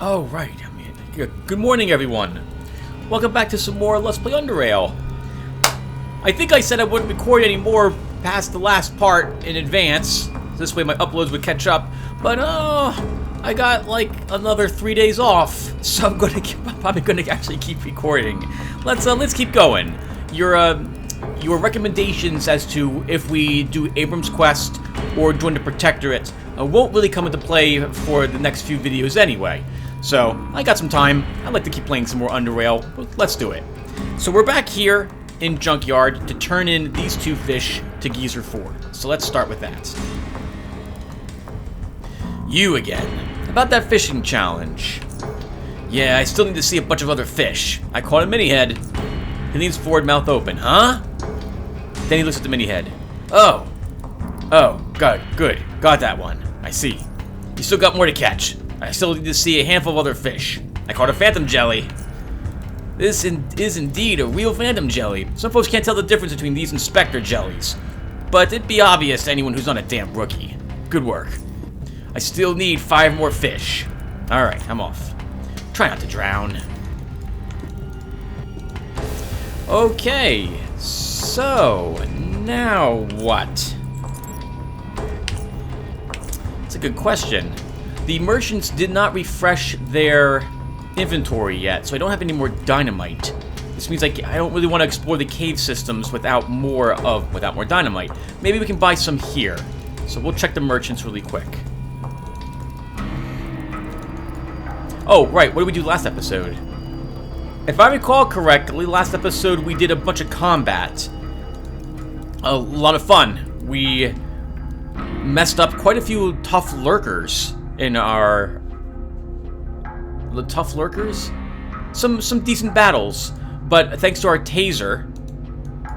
Oh, right. Good morning, everyone. Welcome back to some more Let's Play Underrail. I think I said I wouldn't record any more past the last part in advance. This way my uploads would catch up. But, I got, like, another 3 days off. So I'm probably gonna actually keep recording. Let's keep going. Your recommendations as to if we do Abram's Quest or join the Protectorate won't really come into play for the next few videos anyway. So, I got some time. I'd like to keep playing some more Underrail. Let's do it. So we're back here in Junkyard to turn in these two fish to Geezer 4. So let's start with that. You again. About that fishing challenge. Yeah, I still need to see a bunch of other fish. I caught a mini-head. He leaves forward, mouth open. Huh? Then he looks at the mini-head. Oh, good. Got that one. I see. You still got more to catch. I still need to see a handful of other fish. I caught a phantom jelly. This is indeed a real phantom jelly. Some folks can't tell the difference between these and Spectre jellies. But it'd be obvious to anyone who's not a damn rookie. Good work. I still need 5 more fish. Alright, I'm off. Try not to drown. Okay, so now what? That's a good question. The merchants did not refresh their inventory yet, so I don't have any more dynamite. This means I don't really want to explore the cave systems without more dynamite. Maybe we can buy some here. So we'll check the merchants really quick. Oh, right, what did we do last episode? If I recall correctly, last episode we did a bunch of combat. A lot of fun. We messed up quite a few tough lurkers in our... The tough lurkers? Some decent battles, but thanks to our taser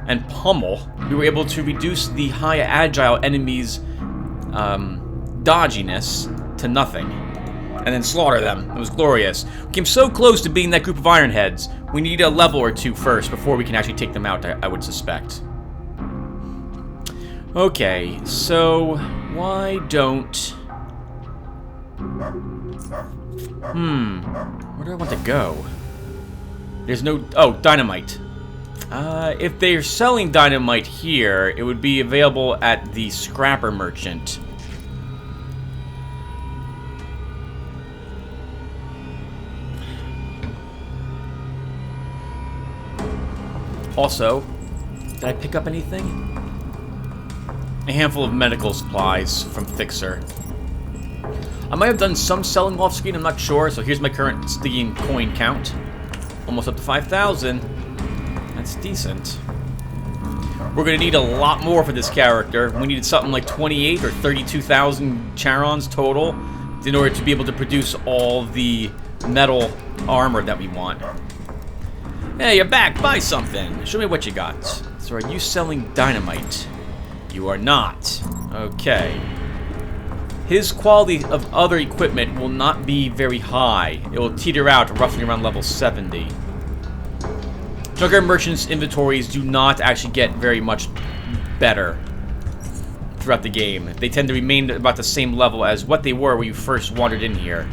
and pummel, we were able to reduce the high agile enemies' dodginess to nothing. And then slaughter them. It was glorious. We came so close to beating that group of Ironheads. We need a level or two first before we can actually take them out, I would suspect. Okay, so why don't... Where do I want to go? There's no... Oh, dynamite. If they're selling dynamite here, it would be available at the scrapper merchant. Also, did I pick up anything? A handful of medical supplies from Fixer. I might have done some selling off screen, I'm not sure, so here's my current Stygian coin count. Almost up to 5,000. That's decent. We're gonna need a lot more for this character. We needed something like 28 or 32,000 charons total in order to be able to produce all the metal armor that we want. Hey, you're back. Buy something. Show me what you got. So are you selling dynamite? You are not. Okay. His quality of other equipment will not be very high. It will teeter out roughly around level 70. Junkyard merchants' inventories do not actually get very much better throughout the game. They tend to remain about the same level as what they were when you first wandered in here.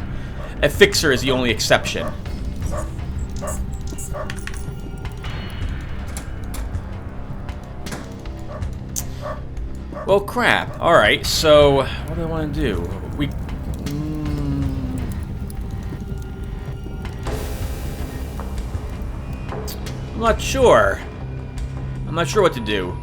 A Fixer is the only exception. Well, crap. Alright, so what do I want to do? I'm not sure. I'm not sure what to do.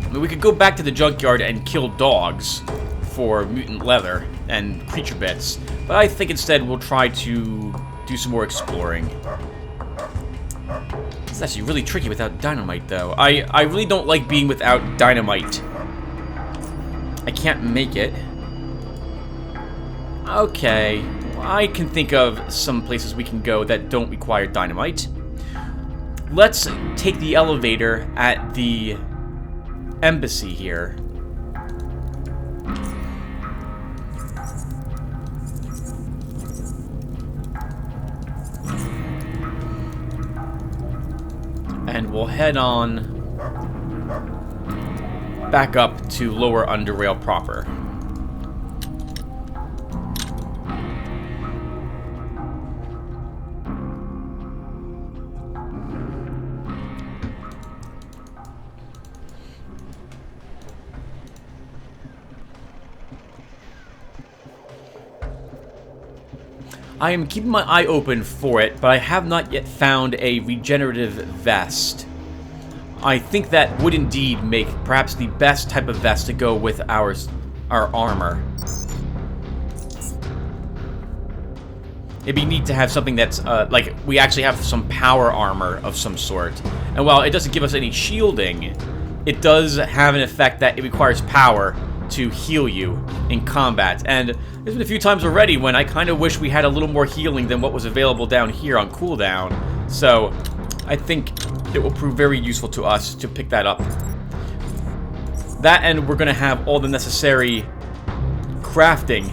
I mean, we could go back to the junkyard and kill dogs for mutant leather and creature bits, but I think instead we'll try to do some more exploring. It's actually really tricky without dynamite, though. I really don't like being without dynamite. I can't make it. Okay. I can think of some places we can go that don't require dynamite. Let's take the elevator at the embassy here. And we'll head on back up to lower Underrail proper. I am keeping my eye open for it, but I have not yet found a regenerative vest. I think that would indeed make perhaps the best type of vest to go with our armor. It'd be neat to have something that's, like, we actually have some power armor of some sort. And while it doesn't give us any shielding, it does have an effect that it requires power to heal you in combat. And there's been a few times already when I kind of wish we had a little more healing than what was available down here on cooldown. So, I think it will prove very useful to us to pick that up. That, and we're going to have all the necessary crafting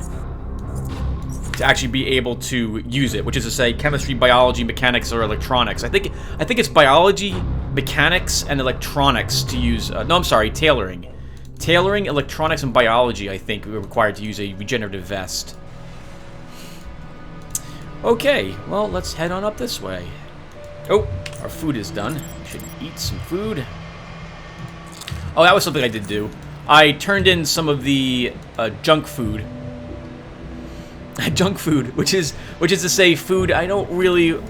to actually be able to use it, which is to say chemistry, biology, mechanics, or electronics. I think it's biology, mechanics, and electronics to use. No, I'm sorry, tailoring. Tailoring, electronics, and biology, I think, we're required to use a regenerative vest. Okay, well, let's head on up this way. Oh, our food is done. We should eat some food. Oh, that was something I did do. I turned in some of the junk food. Junk food, which is to say food I don't really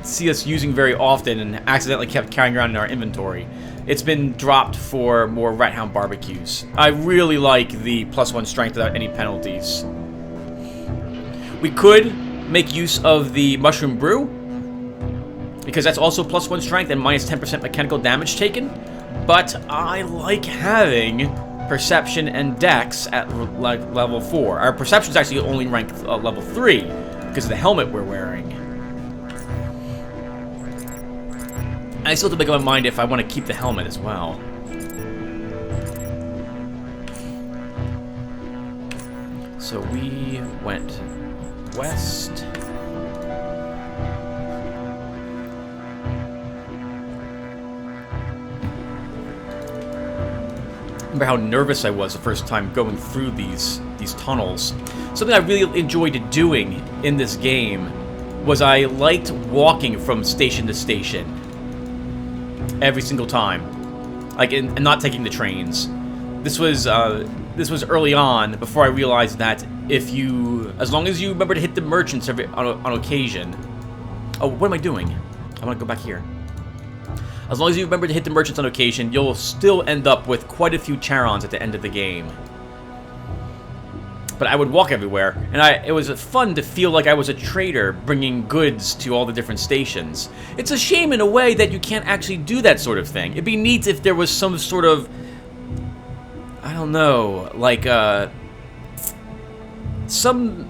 see us using very often and accidentally kept carrying around in our inventory. It's been dropped for more Rat Hound barbecues. I really like the +1 strength without any penalties. We could make use of the mushroom brew, because that's also +1 strength and minus 10% mechanical damage taken, but I like having perception and dex at like level 4. Our perception's actually only ranked level 3 because of the helmet we're wearing. And I still have to make up my mind if I want to keep the helmet as well. So we went west. Remember how nervous I was the first time going through these tunnels. Something I really enjoyed doing in this game was I liked walking from station to station every single time, like and not taking the trains. This was early on, before I realized that as long as you remember to hit the merchants on occasion. Oh, what am I doing? I want to go back here. As long as you remember to hit the merchants on occasion, you'll still end up with quite a few Charons at the end of the game. But I would walk everywhere, and it was fun to feel like I was a trader bringing goods to all the different stations. It's a shame in a way that you can't actually do that sort of thing. It'd be neat if there was some sort of, I don't know, like some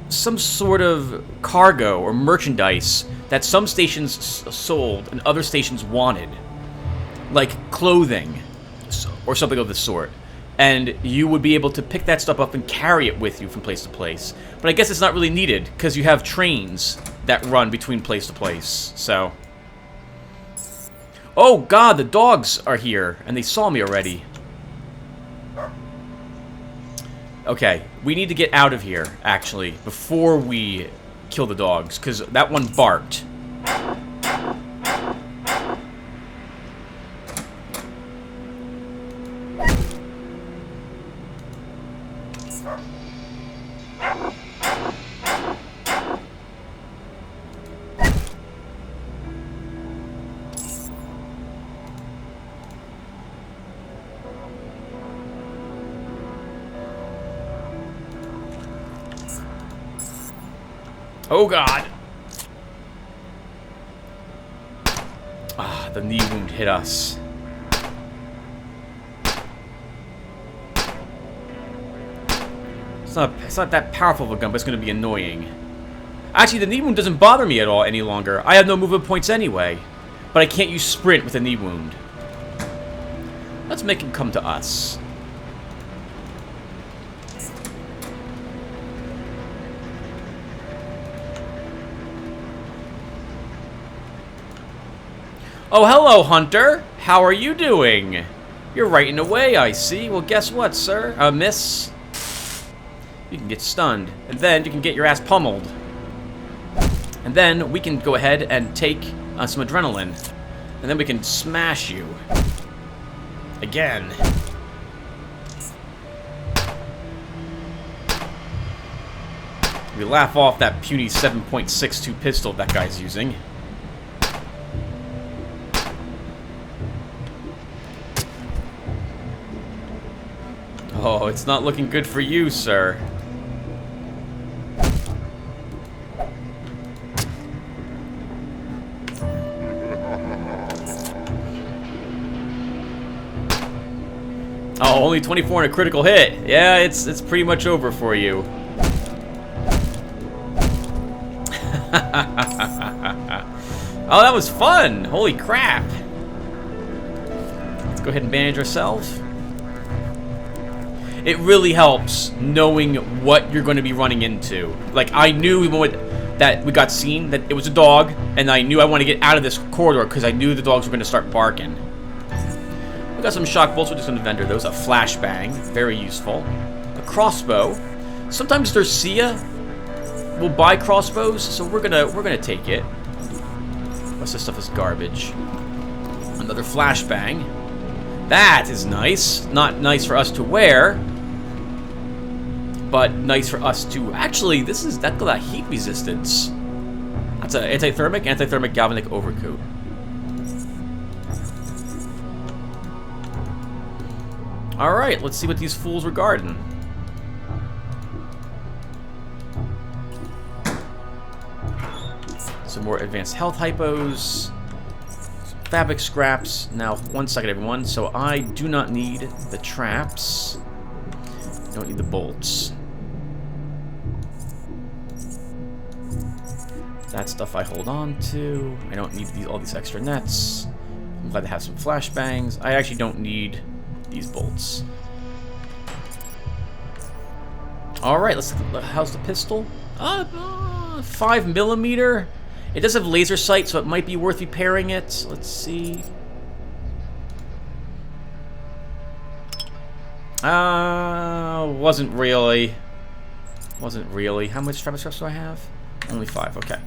sort of cargo or merchandise that some stations sold and other stations wanted, like clothing or something of the sort, and you would be able to pick that stuff up and carry it with you from place to place. But I guess it's not really needed because you have trains that run between place to place. So, oh god, the dogs are here and they saw me already. Okay, we need to get out of here, actually, before we kill the dogs, because that one barked. Oh god! Ah, the knee wound hit us. It's not that powerful of a gun, but it's going to be annoying. Actually, the knee wound doesn't bother me at all any longer. I have no movement points anyway. But I can't use sprint with a knee wound. Let's make him come to us. Oh, hello, Hunter. How are you doing? You're writing away, I see. Well, guess what, sir? Miss? You can get stunned. And then you can get your ass pummeled. And then we can go ahead and take some adrenaline. And then we can smash you. Again. We laugh off that puny 7.62 pistol that guy's using. Oh, it's not looking good for you, sir. Oh, only 24 and a critical hit. Yeah, it's pretty much over for you. Oh, that was fun! Holy crap! Let's go ahead and bandage ourselves. It really helps knowing what you're going to be running into. Like, I knew that we got seen, that it was a dog, and I knew I wanted to get out of this corridor because I knew the dogs were going to start barking. We got some shock bolts, we're just going to vendor those. A flashbang, very useful. A crossbow. Sometimes Dercia will buy crossbows, so we're gonna take it. Most of this stuff is garbage. Another flashbang. That is nice. Not nice for us to wear, but nice for us to... Actually, that's got that heat resistance. That's an anti-thermic galvanic overcoat. Alright, let's see what these fools were guarding. Some more advanced health hypos. Some fabric scraps. Now, 1 second, everyone. So I do not need the traps. Don't need the bolts. That stuff I hold on to. I don't need all these extra nets. I'm glad to have some flashbangs. I actually don't need these bolts. Alright, let's look. How's the pistol? 5mm. It does have laser sight, so it might be worth repairing it. Let's see. Wasn't really. How much travel straps do I have? Only 5, okay.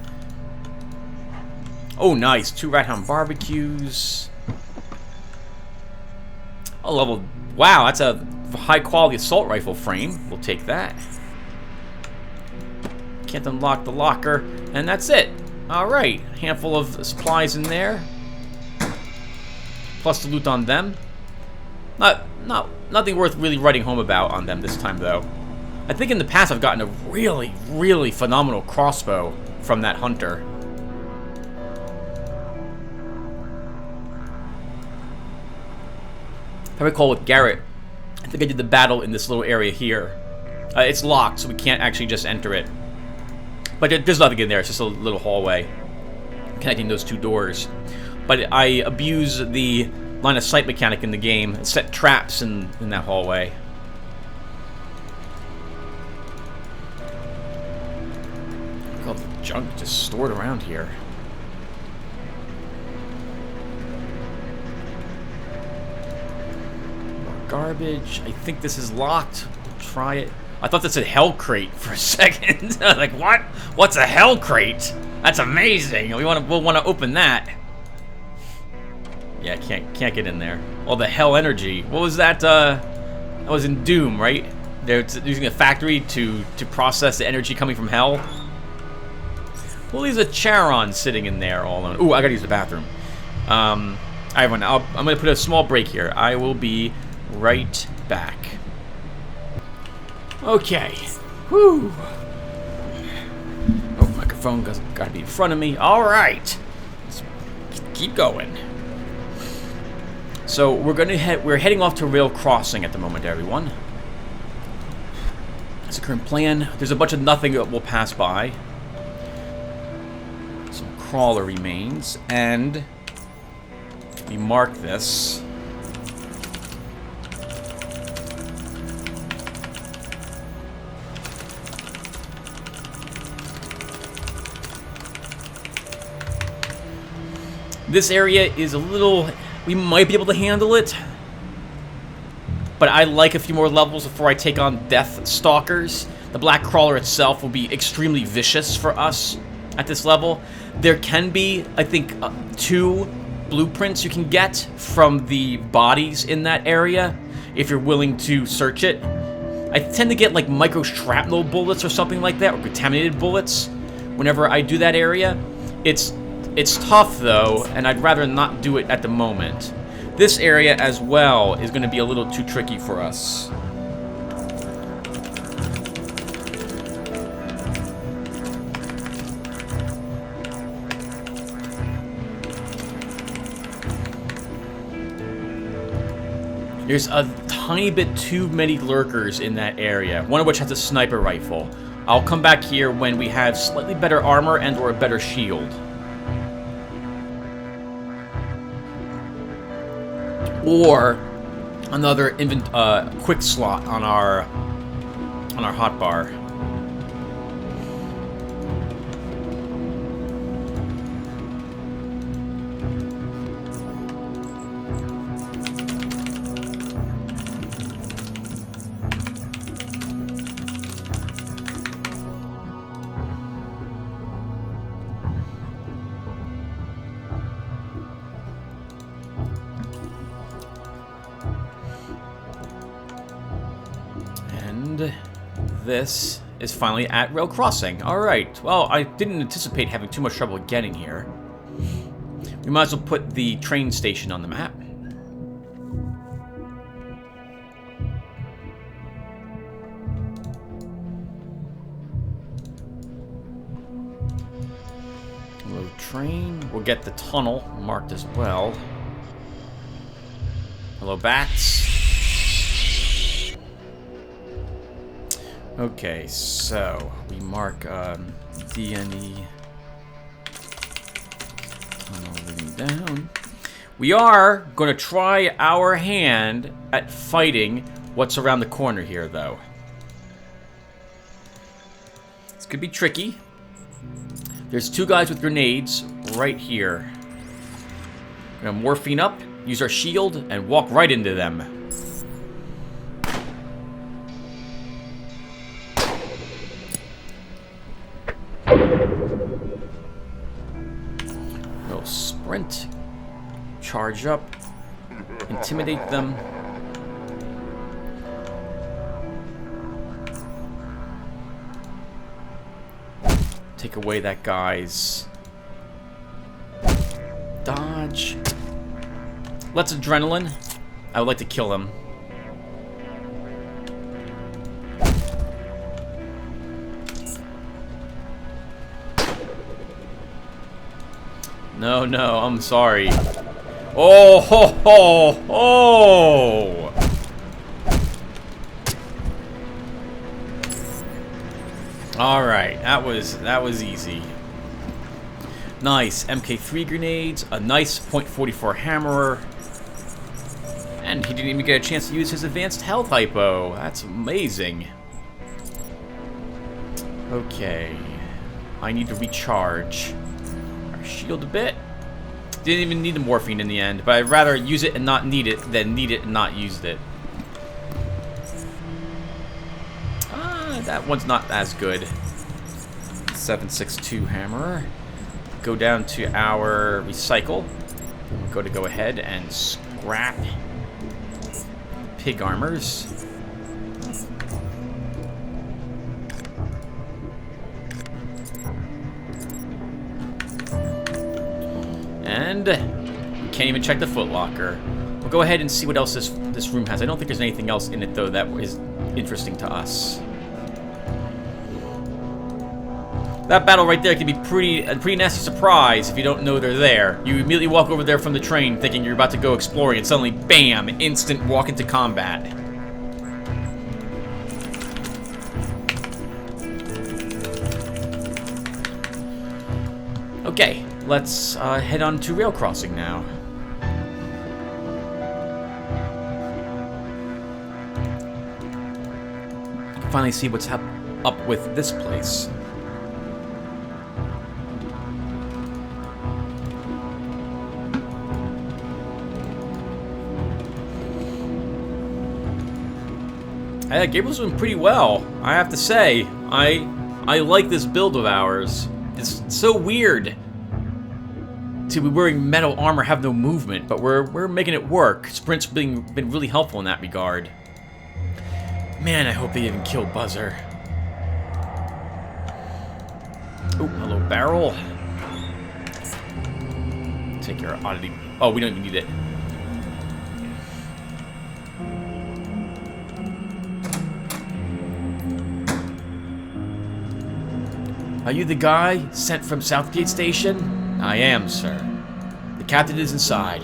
Oh, nice. 2 Rat Hound barbecues. A level... Wow, that's a high-quality assault rifle frame. We'll take that. Can't unlock the locker. And that's it. Alright. Handful of supplies in there. Plus the loot on them. Nothing worth really writing home about on them this time, though. I think in the past I've gotten a really, really phenomenal crossbow from that hunter. If I recall with Garrett, I think I did the battle in this little area here. It's locked, so we can't actually just enter it. But there's nothing in there, it's just a little hallway connecting those 2 doors. But I abuse the line of sight mechanic in the game and set traps in that hallway. Look at all the junk just stored around here. Garbage. I think this is locked. We'll try it. I thought that said hell crate for a second. I was like, what? What's a hell crate? That's amazing. We'll want to open that. Yeah, can't get in there. Oh, the hell energy. What was that? That was in Doom, right? They're using a factory to process the energy coming from hell. Well, there's a Charon sitting in there all alone. Ooh, I gotta use the bathroom. I'm gonna put a small break here. I will be right back. Okay. Whew. Oh, microphone gotta be in front of me. All right. Let's keep going. So we're heading off to Rail Crossing at the moment, everyone. That's the current plan. There's a bunch of nothing that we'll pass by. Some crawler remains, and we mark this. This area is a little... We might be able to handle it, but I like a few more levels before I take on Death Stalkers. The Black Crawler itself will be extremely vicious for us at this level. There can be, I think, 2 blueprints you can get from the bodies in that area if you're willing to search it. I tend to get like micro shrapnel bullets or something like that, or contaminated bullets whenever I do that area. It's tough though, and I'd rather not do it at the moment. This area as well is going to be a little too tricky for us. There's a tiny bit too many lurkers in that area, one of which has a sniper rifle. I'll come back here when we have slightly better armor and or a better shield. Or another quick slot on our hotbar. This is finally at rail crossing. Alright, well, I didn't anticipate having too much trouble getting here. We might as well put the train station on the map. Hello, train. We'll get the tunnel marked as well. Hello, bats. Okay, so we mark DNE tunnel leading down. We are going to try our hand at fighting what's around the corner here, though. This could be tricky. There's two guys with grenades right here. We're going to morphine up, use our shield, and walk right into them. Sprint, charge up, intimidate them. Take away that guy's dodge. Let's adrenaline. I would like to kill him. No, no, I'm sorry. Oh, ho, ho, ho! Alright, that was easy. Nice MK3 grenades, a nice .44 hammerer. And he didn't even get a chance to use his advanced health hypo. That's amazing. Okay. I need to recharge shield a bit. Didn't even need the morphine in the end, but I'd rather use it and not need it than need it and not use it. That one's not as good. 7.62 hammer. Go down to our recycle. We're going to go ahead and scrap pig armors. And can't even check the footlocker. We'll go ahead and see what else this room has. I don't think there's anything else in it, though, that is interesting to us. That battle right there can be a pretty nasty surprise if you don't know they're there. You immediately walk over there from the train thinking you're about to go exploring, and suddenly, bam, instant walk into combat. Okay. Let's head on to rail crossing now. Finally see what's up with this place. Gabriel's doing pretty well, I have to say. I like this build of ours. It's so weird to be wearing metal armor, have no movement, but we're making it work. Sprint's been really helpful in that regard. Man, I hope they didn't kill Buzzer. Oh, hello, barrel. Take your oddity. Oh, we don't even need it. Are you the guy sent from Southgate Station? I am, sir. The captain is inside.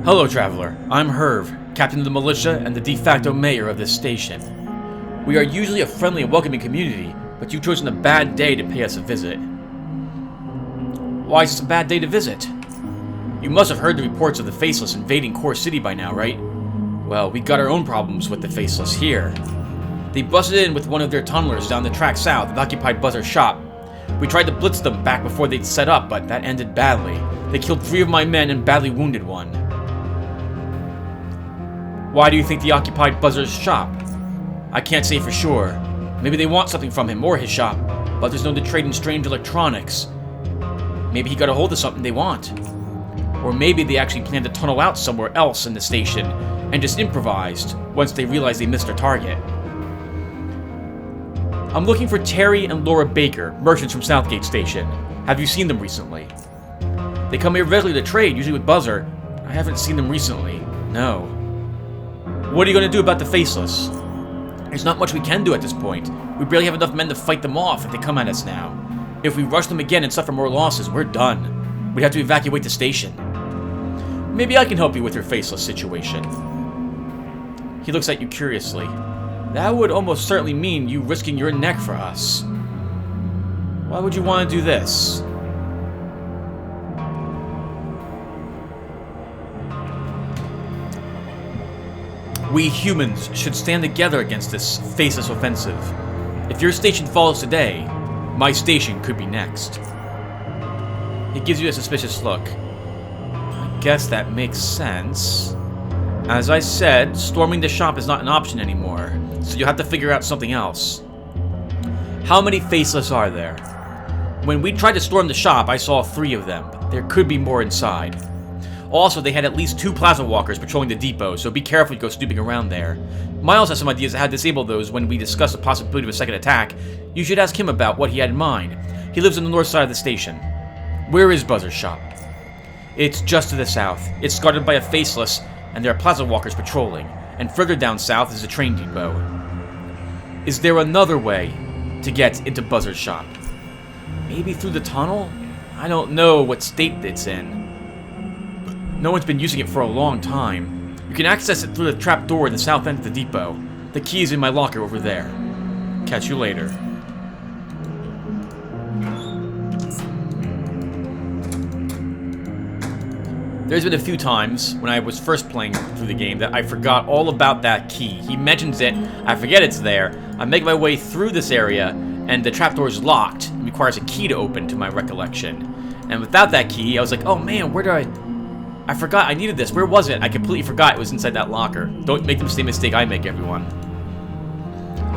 Hello, traveler. I'm Herv, captain of the militia and the de facto mayor of this station. We are usually a friendly and welcoming community, but you've chosen a bad day to pay us a visit. Why is this a bad day to visit? You must have heard the reports of the Faceless invading Core City by now, right? Well, we got our own problems with the Faceless here. They busted in with one of their tunnelers down the track south and occupied Buzzer's shop. We tried to blitz them back before they'd set up, but that ended badly. They killed 3 of my men and badly wounded one. Why do you think they occupied Buzzer's shop? I can't say for sure. Maybe they want something from him or his shop, but there's known to trade in strange electronics. Maybe he got a hold of something they want. Or maybe they actually planned to tunnel out somewhere else in the station and just improvised once they realized they missed their target. I'm looking for Terry and Laura Baker, merchants from Southgate Station. Have you seen them recently? They come here regularly to trade, usually with Buzzer. I haven't seen them recently. No. What are you going to do about the Faceless? There's not much we can do at this point. We barely have enough men to fight them off if they come at us now. If we rush them again and suffer more losses, we're done. We'd have to evacuate the station. Maybe I can help you with your Faceless situation. He looks at you curiously. That would almost certainly mean you risking your neck for us. Why would you want to do this? We humans should stand together against this Faceless offensive. If your station falls today, my station could be next. He gives you a suspicious look. I guess that makes sense. As I said, storming the shop is not an option anymore, so you'll have to figure out something else. How many Faceless are there? When we tried to storm the shop, I saw 3 of them. There could be more inside. Also, they had at least 2 plasma walkers patrolling the depot, so be careful you go snooping around there. Miles has some ideas on how to disable those when we discuss the possibility of a second attack. You should ask him about what he had in mind. He lives on the north side of the station. Where is Buzzer's shop? It's just to the south. It's guarded by a Faceless, and there are plasma walkers patrolling. And further down south is a train depot. Is there another way to get into Buzzer's shop? Maybe through the tunnel? I don't know what state it's in. No one's been using it for a long time. You can access it through the trap door in the south end of the depot. The key is in my locker over there. Catch you later. There's been a few times when I was first playing through the game that I forgot all about that key. He mentions it, I forget it's there, I make my way through this area, and the trapdoor is locked. It requires a key to open, to my recollection. And without that key, I was like, oh man, where did I forgot I needed this. Where was it? I completely forgot it was inside that locker. Don't make the same mistake I make, everyone.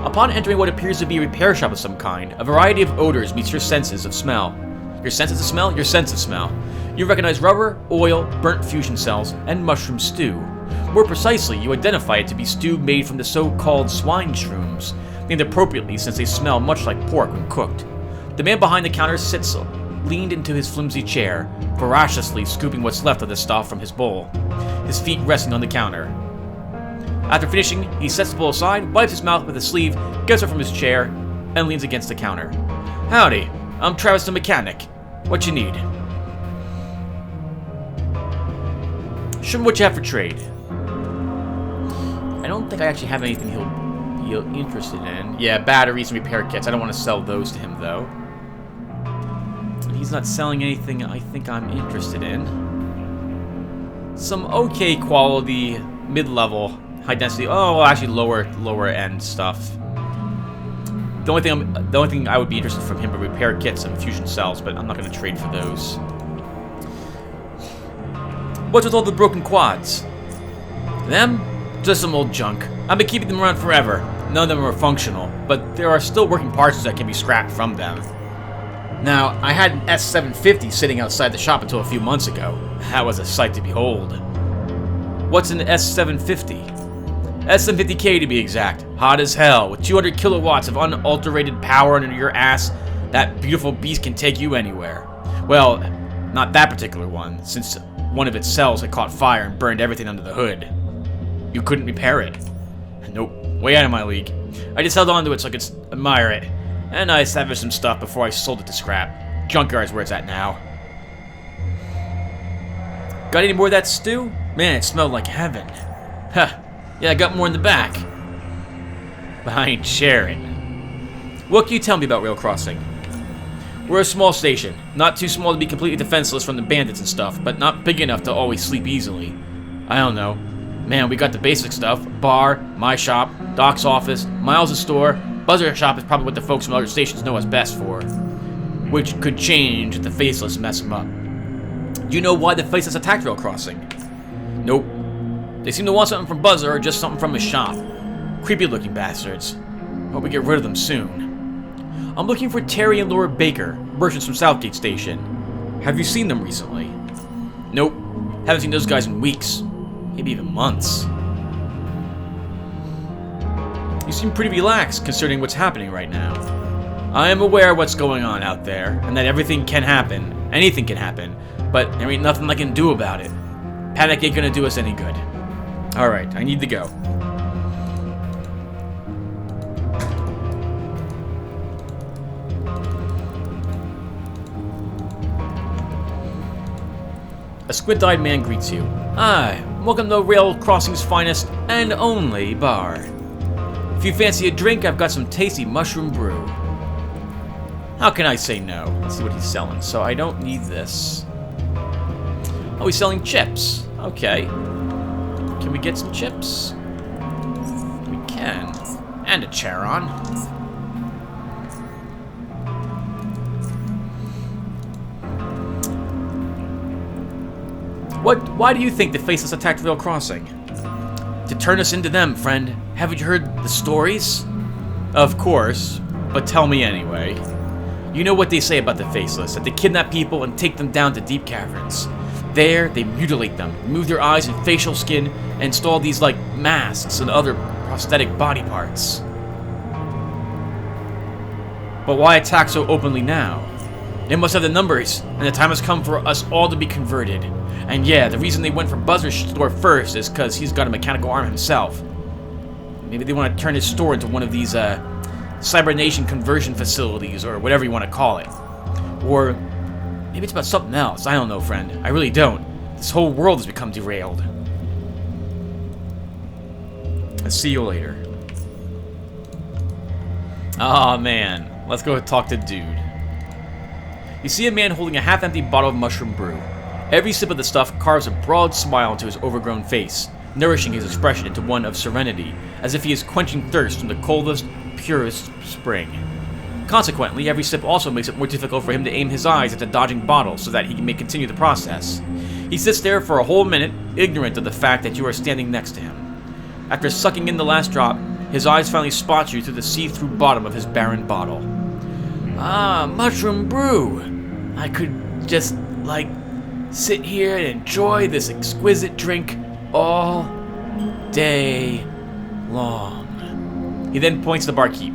Upon entering what appears to be a repair shop of some kind, a variety of odors meets your senses of smell. Your senses of smell? Your sense of smell. You recognize rubber, oil, burnt fusion cells, and mushroom stew. More precisely, you identify it to be stew made from the so-called swine shrooms, named appropriately since they smell much like pork when cooked. The man behind the counter sits leaned into his flimsy chair, voraciously scooping what's left of the stuff from his bowl, his feet resting on the counter. After finishing, he sets the bowl aside, wipes his mouth with his sleeve, gets up from his chair, and leans against the counter. Howdy, I'm Travis the mechanic. What you need? Show me what you have for trade. I don't think I actually have anything he'll be interested in. Yeah, batteries and repair kits. I don't want to sell those to him, though. He's not selling anything I think I'm interested in. Some okay quality, mid-level, high density. Oh, actually lower end stuff. The only thing I would be interested from him are repair kits and fusion cells, but I'm not going to trade for those. What's with all the broken quads? Them? Just some old junk. I've been keeping them around forever. None of them are functional, but there are still working parts that can be scrapped from them. Now, I had an S750 sitting outside the shop until a few months ago. That was a sight to behold. What's an S750? S750K to be exact. Hot as hell. With 200 kilowatts of unalterated power under your ass, that beautiful beast can take you anywhere. Well, not that particular one, since one of its cells had caught fire and burned everything under the hood. You couldn't repair it. Nope. Way out of my league. I just held on to it so I could admire it. And I salvaged some stuff before I sold it to scrap. Junkyard's where it's at now. Got any more of that stew? Man, it smelled like heaven. Huh. Yeah, I got more in the back. But I ain't sharing. What can you tell me about rail crossing? We're a small station. Not too small to be completely defenseless from the bandits and stuff, but not big enough to always sleep easily. I don't know. Man, we got the basic stuff. Bar, my shop, Doc's office, Miles' store. Buzzer shop is probably what the folks from other stations know us best for. Which could change if the Faceless mess them up. Do you know why the Faceless attacked rail crossing? Nope. They seem to want something from Buzzer or just something from his shop. Creepy looking bastards. Hope we get rid of them soon. I'm looking for Terry and Laura Baker, merchants from Southgate Station. Have you seen them recently? Nope. Haven't seen those guys in weeks. Maybe even months. You seem pretty relaxed considering what's happening right now. I am aware of what's going on out there, and that everything can happen. Anything can happen. But there ain't nothing I can do about it. Panic ain't gonna do us any good. Alright, I need to go. A squint-eyed man greets you. Hi, welcome to Rail Crossing's finest and only bar. If you fancy a drink, I've got some tasty mushroom brew. How can I say no? Let's see what he's selling. So I don't need this. Oh, he's selling chips. Okay. Can we get some chips? We can. And a Charon. Why do you think the Faceless attacked Rail Crossing? To turn us into them, friend. Haven't you heard the stories? Of course, but tell me anyway. You know what they say about the Faceless, that they kidnap people and take them down to deep caverns. There, they mutilate them, remove their eyes and facial skin, and install these, like, masks and other prosthetic body parts. But why attack so openly now? They must have the numbers, and the time has come for us all to be converted. And yeah, the reason they went for Buzzer's store first is because he's got a mechanical arm himself. Maybe they want to turn his store into one of these, Cybernation conversion facilities, or whatever you want to call it. Or maybe it's about something else. I don't know, friend. I really don't. This whole world has become derailed. I'll see you later. Aw, man. Let's go talk to Dude. You see a man holding a half-empty bottle of mushroom brew. Every sip of the stuff carves a broad smile into his overgrown face, nourishing his expression into one of serenity, as if he is quenching thirst from the coldest, purest spring. Consequently, every sip also makes it more difficult for him to aim his eyes at the dodging bottle so that he may continue the process. He sits there for a whole minute, ignorant of the fact that you are standing next to him. After sucking in the last drop, his eyes finally spot you through the see-through bottom of his barren bottle. Ah, mushroom brew! I could just, like, sit here and enjoy this exquisite drink all day long. He then points to the barkeep.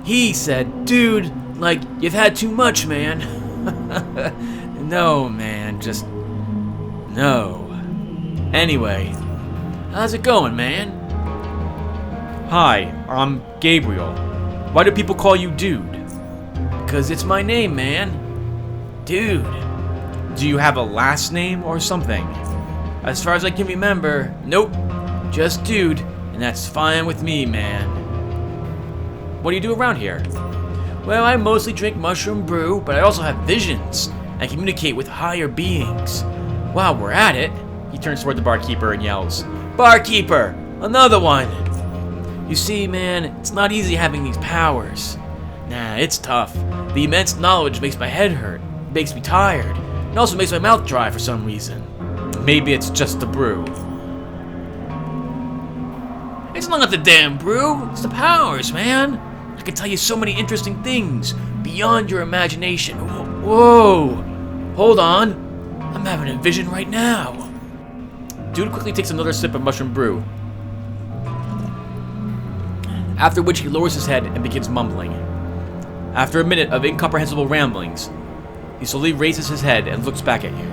He said, dude, like, you've had too much, man. No, man, just no. Anyway, how's it going, man? Hi, I'm Gabriel. Why do people call you Dude? Because it's my name, man. Dude. Do you have a last name or something? As far as I can remember, nope. Just Dude, and that's fine with me, man. What do you do around here? Well, I mostly drink mushroom brew, but I also have visions and communicate with higher beings. While we're at it, he turns toward the barkeeper and yells, Barkeeper! Another one! You see, man, it's not easy having these powers. Nah, it's tough. The immense knowledge makes my head hurt, makes me tired, and also makes my mouth dry for some reason. Maybe it's just the brew. It's not the damn brew, it's the powers, man. I can tell you so many interesting things beyond your imagination. Whoa! Hold on. I'm having a vision right now. Dude quickly takes another sip of mushroom brew, after which he lowers his head and begins mumbling. After a minute of incomprehensible ramblings, he slowly raises his head and looks back at you.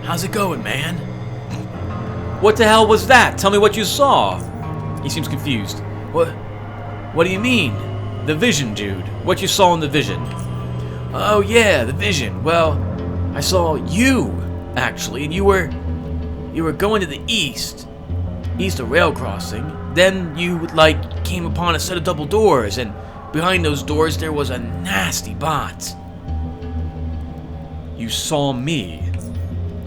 How's it going, man? What the hell was that? Tell me what you saw. He seems confused. What do you mean? The vision, dude. What you saw in the vision? Oh yeah, the vision. Well, I saw you, actually, and you were going to the east of rail crossing. Then you, like, came upon a set of double doors, and behind those doors there was a nasty bot. You saw me?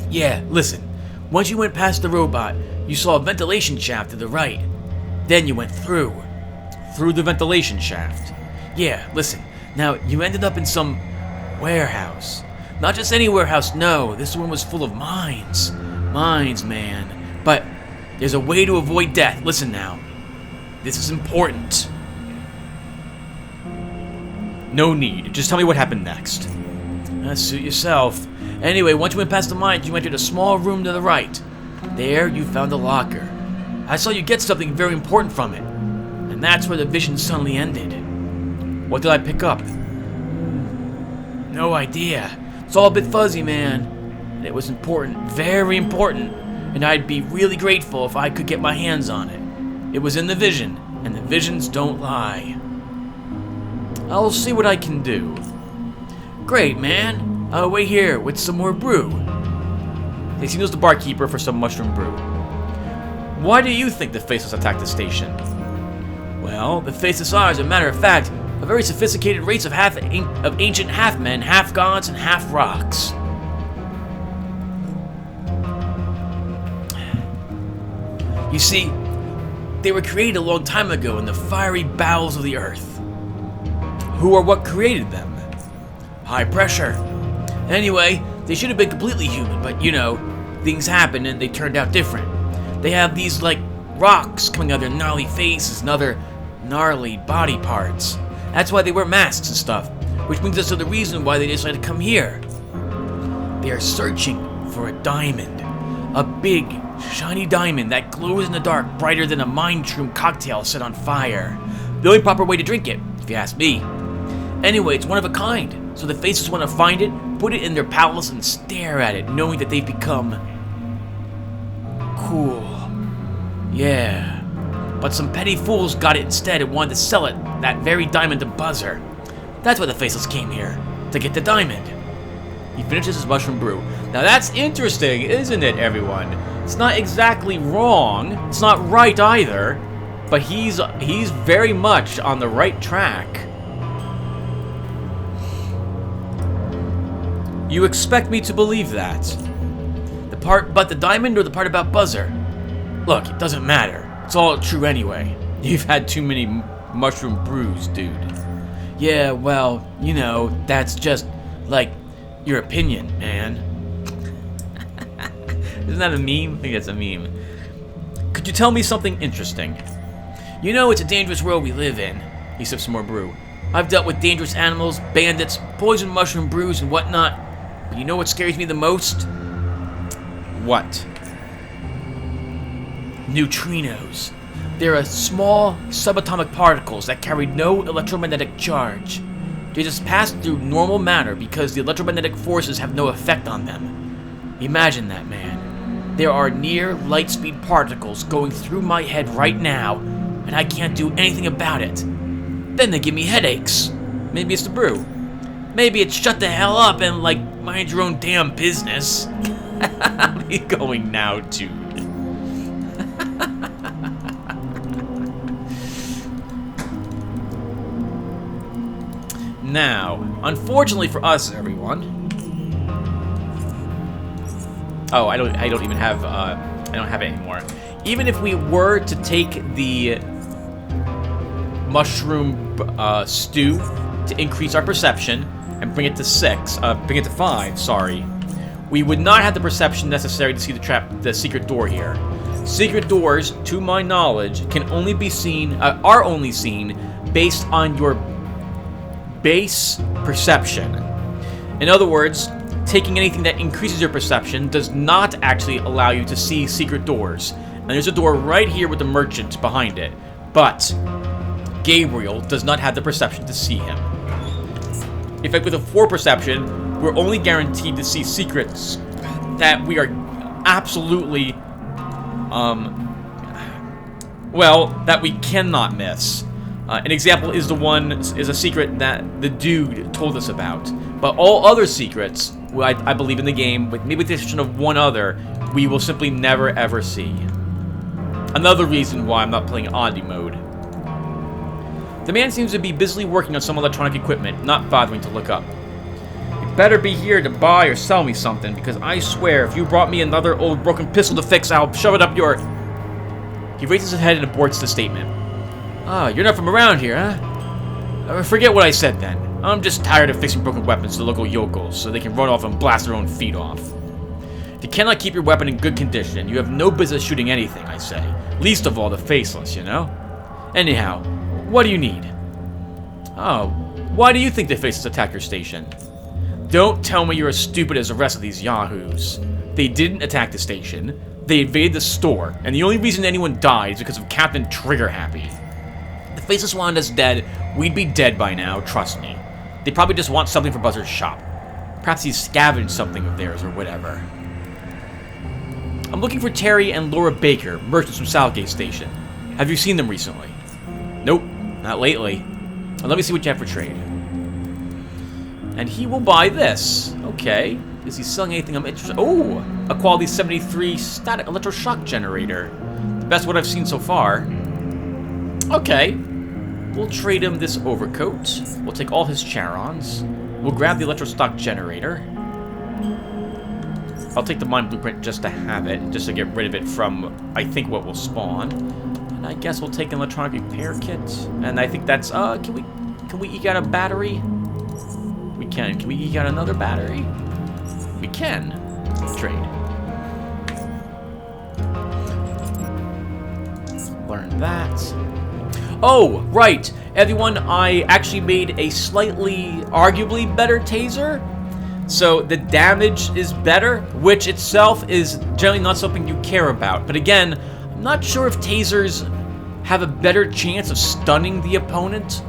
Yeah, listen. Once you went past the robot, you saw a ventilation shaft to the right. Then you went through the ventilation shaft. Yeah, listen. Now, you ended up in some warehouse. Not just any warehouse, no. This one was full of mines. Mines, man. But there's a way to avoid death. Listen now. This is important. No need. Just tell me what happened next. Suit yourself. Anyway, once you went past the mines, you entered a small room to the right. There, you found a locker. I saw you get something very important from it. And that's where the vision suddenly ended. What did I pick up? No idea. It's all a bit fuzzy, man. And it was important, very important. And I'd be really grateful if I could get my hands on it. It was in the vision, and the visions don't lie. I'll see what I can do. Great, man. I'll wait here with some more brew. He signals the barkeeper for some mushroom brew. Why do you think the Faceless attacked the station? Well, the Faceless are, as a matter of fact, a very sophisticated race of ancient half-men, half-gods, and half-rocks. You see, they were created a long time ago in the fiery bowels of the earth. Who or what created them? High pressure. Anyway, they should have been completely human, but you know, things happen and they turned out different. They have these, like, rocks coming out of their gnarly faces and other gnarly body parts. That's why they wear masks and stuff, which brings us to the reason why they decided to come here. They are searching for a diamond. A big, shiny diamond that glows in the dark brighter than a mind shroom cocktail set on fire. The only proper way to drink it, if you ask me. Anyway, it's one of a kind, so the Faces want to find it, put it in their palace, and stare at it, knowing that they've become cool. Yeah. But some petty fools got it instead and wanted to sell it, that very diamond, to Buzzer. That's why the Faceless came here, to get the diamond. He finishes his mushroom brew. Now that's interesting, isn't it, everyone? It's not exactly wrong, it's not right either, but he's very much on the right track. You expect me to believe that? The part about the diamond or the part about Buzzer? Look, it doesn't matter. It's all true anyway. You've had too many mushroom brews, dude. Yeah, well, you know, that's just, like, your opinion, man. Isn't that a meme? I think that's a meme. Could you tell me something interesting? You know, it's a dangerous world we live in. He sips some more brew. I've dealt with dangerous animals, bandits, poison mushroom brews, and whatnot. But you know what scares me the most? What? Neutrinos. They're small subatomic particles that carry no electromagnetic charge. They just pass through normal matter because the electromagnetic forces have no effect on them. Imagine that, man. There are near light speed particles going through my head right now, and I can't do anything about it. Then they give me headaches. Maybe it's the brew. Maybe it's shut the hell up and, like, mind your own damn business. Where are you going now, dude? Now, unfortunately for us, everyone. Oh, I don't even have. I don't have it anymore. Even if we were to take the mushroom stew to increase our perception and bring it to 5, sorry, we would not have the perception necessary to see the secret door here. Secret doors, to my knowledge, can only be seen, are only seen based on your base perception. In other words, taking anything that increases your perception does not actually allow you to see secret doors. And there's a door right here with the merchant behind it. But Gabriel does not have the perception to see him. In fact, with a 4 perception, we're only guaranteed to see secrets that we are absolutely, well, that we cannot miss. An example is a secret that the dude told us about. But all other secrets, I believe in the game, with maybe the exception of one other, we will simply never ever see. Another reason why I'm not playing oddity mode. The man seems to be busily working on some electronic equipment, not bothering to look up. You better be here to buy or sell me something, because I swear if you brought me another old broken pistol to fix, I'll shove it up your... He raises his head and aborts the statement. Ah, you're not from around here, huh? Forget what I said then. I'm just tired of fixing broken weapons to local yokels so they can run off and blast their own feet off. If you cannot keep your weapon in good condition, you have no business shooting anything, I say. Least of all the faceless, you know? Anyhow, what do you need? Oh, why do you think the faceless attacked your station? Don't tell me you're as stupid as the rest of these yahoos. They didn't attack the station. They invaded the store, and the only reason anyone died is because of Captain Trigger Happy. If the faceless wanted us dead, we'd be dead by now, trust me. They probably just want something from Buzzard's shop. Perhaps he's scavenged something of theirs or whatever. I'm looking for Terry and Laura Baker, merchants from Southgate Station. Have you seen them recently? Nope, not lately. Well, let me see what you have for trade. And he will buy this. Okay. Is he selling anything I'm interested in? Oh, a quality 73 static electroshock generator. The best one I've seen so far. Okay. We'll trade him this overcoat. We'll take all his charons. We'll grab the electroshock generator. I'll take the mine blueprint just to have it, just to get rid of it from, I think, what will spawn. And I guess we'll take an electronic repair kit. And I think that's, can we eke out a battery? We can. Can we eke out another battery? We can. Trade. Learn that. Oh, right. Everyone, I actually made a slightly, arguably better taser. So the damage is better, which itself is generally not something you care about. But again, I'm not sure if tasers have a better chance of stunning the opponent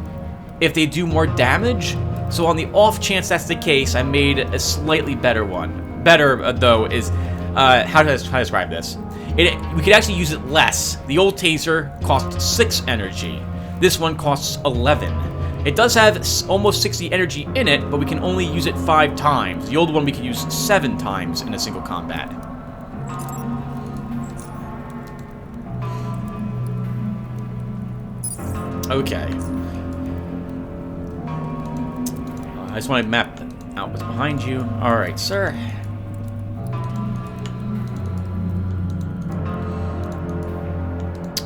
if they do more damage. So on the off chance that's the case, I made a slightly better one. Better, though, is... how to describe this? We could actually use it less. The old taser cost 6 energy. This one costs 11. It does have almost 60 energy in it, but we can only use it 5 times. The old one we could use 7 times in a single combat. Okay. I just want to map out what's behind you. Alright, sir.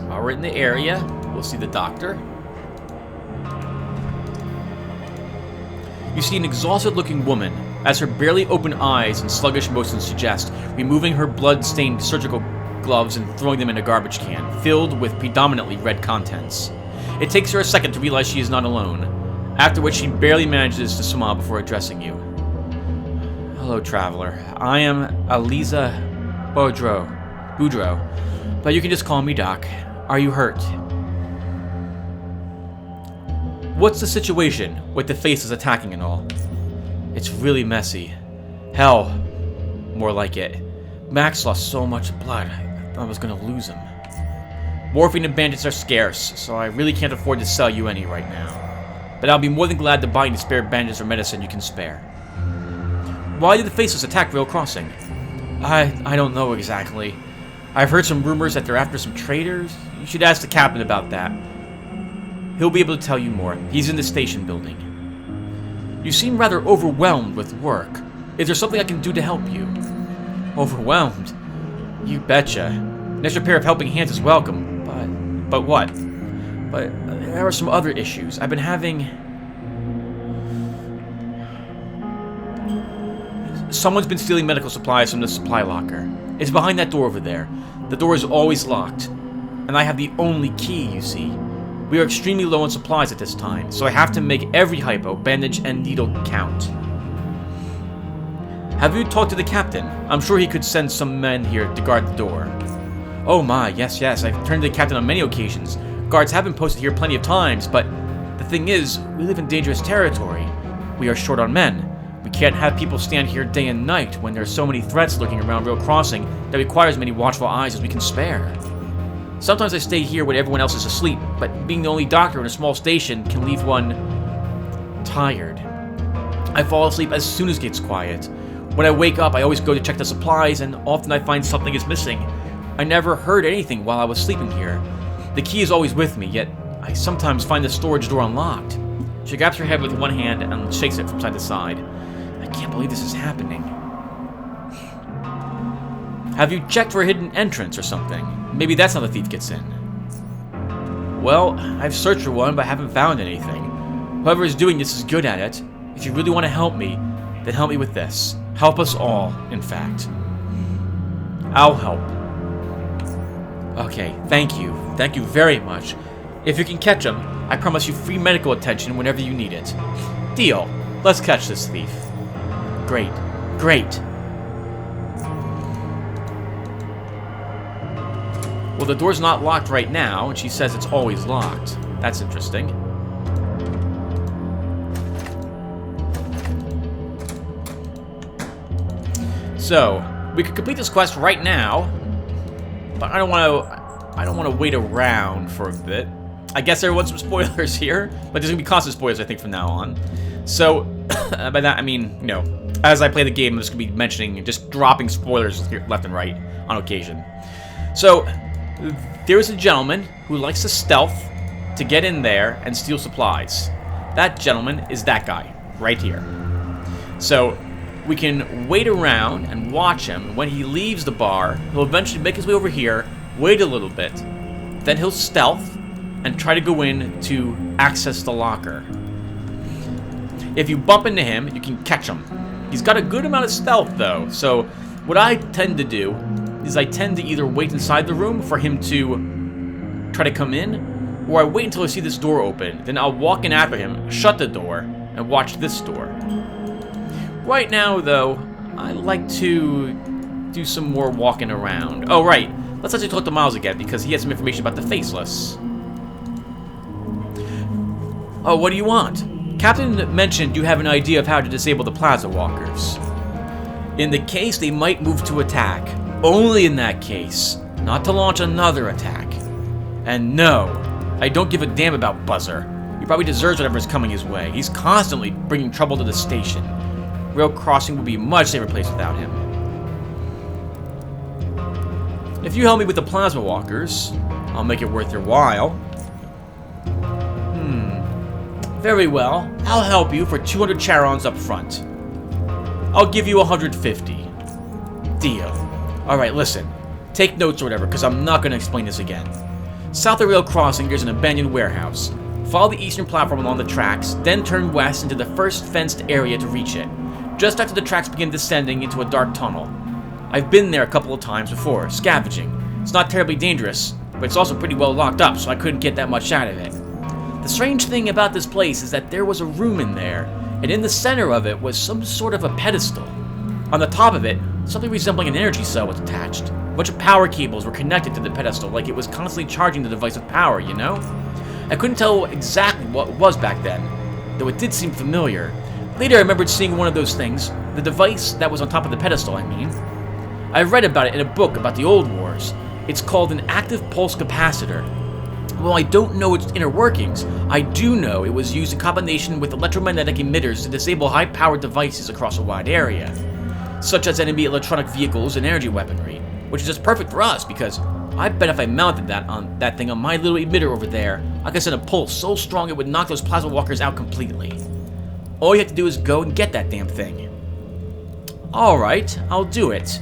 While we're in the area, we'll see the doctor. You see an exhausted-looking woman, as her barely open eyes and sluggish motions suggest, removing her blood-stained surgical gloves and throwing them in a garbage can, filled with predominantly red contents. It takes her a second to realize she is not alone, after which she barely manages to smile before addressing you. Hello, traveler. I am Eliza Boudreaux, but you can just call me Doc. Are you hurt? What's the situation with the faces attacking and all? It's really messy. Hell, more like it. Max lost so much blood, I thought I was gonna lose him. Morphine and bandits are scarce, so I really can't afford to sell you any right now. But I'll be more than glad to buy any spare bandages or medicine you can spare. Why did the faceless attack Rail Crossing? I don't know exactly. I've heard some rumors that they're after some traders. You should ask the captain about that. He'll be able to tell you more. He's in the station building. You seem rather overwhelmed with work. Is there something I can do to help you? Overwhelmed? You betcha. An extra pair of helping hands is welcome. But what? But there are some other issues. I've been having... Someone's been stealing medical supplies from the supply locker. It's behind that door over there. The door is always locked. And I have the only key, you see. We are extremely low on supplies at this time, so I have to make every hypo, bandage, and needle count. Have you talked to the captain? I'm sure he could send some men here to guard the door. Oh my, yes. I've turned to the captain on many occasions. Guards have been posted here plenty of times, but the thing is, we live in dangerous territory. We are short on men. We can't have people stand here day and night when there are so many threats lurking around Rail Crossing that requires many watchful eyes as we can spare. Sometimes I stay here when everyone else is asleep, but being the only doctor in a small station can leave one tired. I fall asleep as soon as it gets quiet. When I wake up, I always go to check the supplies, and often I find something is missing. I never heard anything while I was sleeping here. The key is always with me, yet I sometimes find the storage door unlocked. She grabs her head with one hand and shakes it from side to side. I can't believe this is happening. Have you checked for a hidden entrance or something? Maybe that's how the thief gets in. Well, I've searched for one, but haven't found anything. Whoever is doing this is good at it. If you really want to help me, then help me with this. Help us all, in fact. I'll help. Okay, thank you. Thank you very much. If you can catch him, I promise you free medical attention whenever you need it. Deal. Let's catch this thief. Great. Well, the door's not locked right now, and she says it's always locked. That's interesting. So, we could complete this quest right now, but I don't want to wait around for a bit. I guess everyone's some spoilers here, but there's going to be constant spoilers, I think, from now on. So, by that, I mean, you know, as I play the game, I'm just going to be mentioning, just dropping spoilers left and right on occasion. So, there is a gentleman who likes to stealth to get in there and steal supplies. That gentleman is that guy, right here. So, we can wait around and watch him. When he leaves the bar, he'll eventually make his way over here, wait a little bit, then he'll stealth and try to go in to access the locker. If you bump into him, you can catch him. He's got a good amount of stealth, though, so what I tend to do is I tend to either wait inside the room for him to try to come in, or I wait until I see this door open, then I'll walk in after him, shut the door, and watch this door. Right now, though, I like to do some more walking around. Oh, right. Let's actually talk to Miles again, because he has some information about the Faceless. Oh, what do you want? Captain mentioned you have an idea of how to disable the Plaza Walkers. In the case they might move to attack. Only in that case. Not to launch another attack. And no, I don't give a damn about Buzzer. He probably deserves whatever is coming his way. He's constantly bringing trouble to the station. Rail Crossing would be a much safer place without him. If you help me with the Plasma Walkers, I'll make it worth your while. Very well. I'll help you for 200 Charons up front. I'll give you 150. Deal. Alright, listen. Take notes or whatever, because I'm not going to explain this again. South of Rail Crossing, there's an abandoned warehouse. Follow the eastern platform along the tracks, then turn west into the first fenced area to reach it. Just after the tracks begin descending into a dark tunnel. I've been there a couple of times before, scavenging. It's not terribly dangerous, but it's also pretty well locked up, so I couldn't get that much out of it. The strange thing about this place is that there was a room in there, and in the center of it was some sort of a pedestal. On the top of it, something resembling an energy cell was attached. A bunch of power cables were connected to the pedestal, like it was constantly charging the device with power, you know? I couldn't tell exactly what it was back then, though it did seem familiar. Later I remembered seeing one of those things, the device that was on top of the pedestal, I mean. I read about it in a book about the old wars. It's called an active pulse capacitor. While I don't know its inner workings, I do know it was used in combination with electromagnetic emitters to disable high-powered devices across a wide area, such as enemy electronic vehicles and energy weaponry, which is just perfect for us because I bet if I mounted that thing on my little emitter over there, I could send a pulse so strong it would knock those plasma walkers out completely. All you have to do is go and get that damn thing. Alright, I'll do it.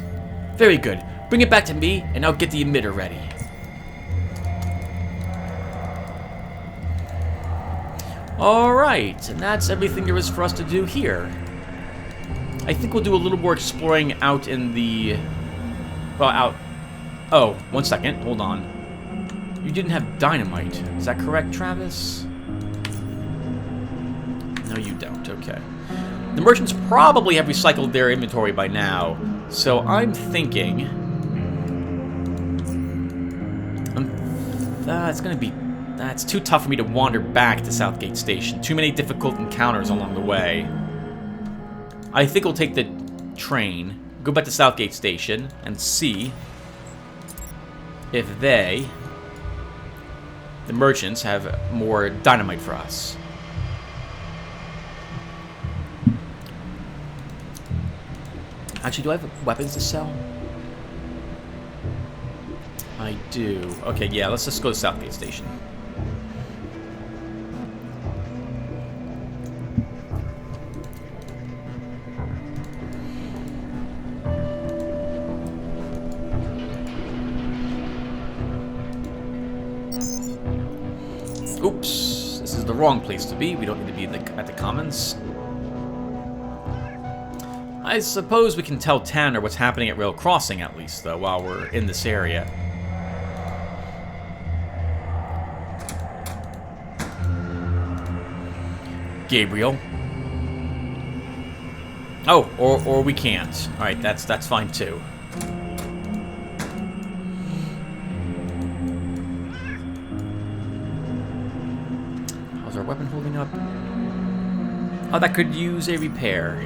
Very good. Bring it back to me, and I'll get the emitter ready. Alright, and that's everything there is for us to do here. I think we'll do a little more exploring out in the... Well, out... Oh, 1 second, hold on. You didn't have dynamite. Is that correct, Travis? No, you don't, okay. The merchants probably have recycled their inventory by now, so I'm thinking... it's gonna be... It's too tough for me to wander back to Southgate Station. Too many difficult encounters along the way. I think we'll take the train, go back to Southgate Station, and see if they, the merchants, have more dynamite for us. Actually, do I have weapons to sell? I do. Okay, yeah, let's just go to Southgate Station. Oops, this is the wrong place to be. We don't need to be at the Commons. I suppose we can tell Tanner what's happening at Rail Crossing, at least, though, while we're in this area. Gabriel. Oh, or we can't. Alright, that's fine, too. How's our weapon holding up? Oh, that could use a repair.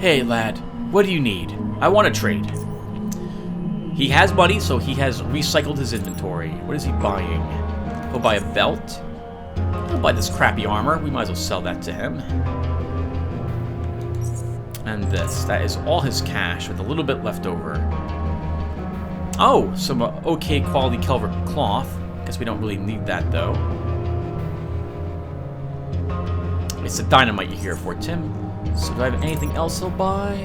Hey, lad, what do you need? I want to trade. He has money, so he has recycled his inventory. What is he buying? He'll buy a belt. He'll buy this crappy armor. We might as well sell that to him. And this. That is all his cash, with a little bit left over. Oh, some okay quality Kelver cloth. Guess we don't really need that, though. It's the dynamite you're here for, Tim. So do I have anything else he'll buy?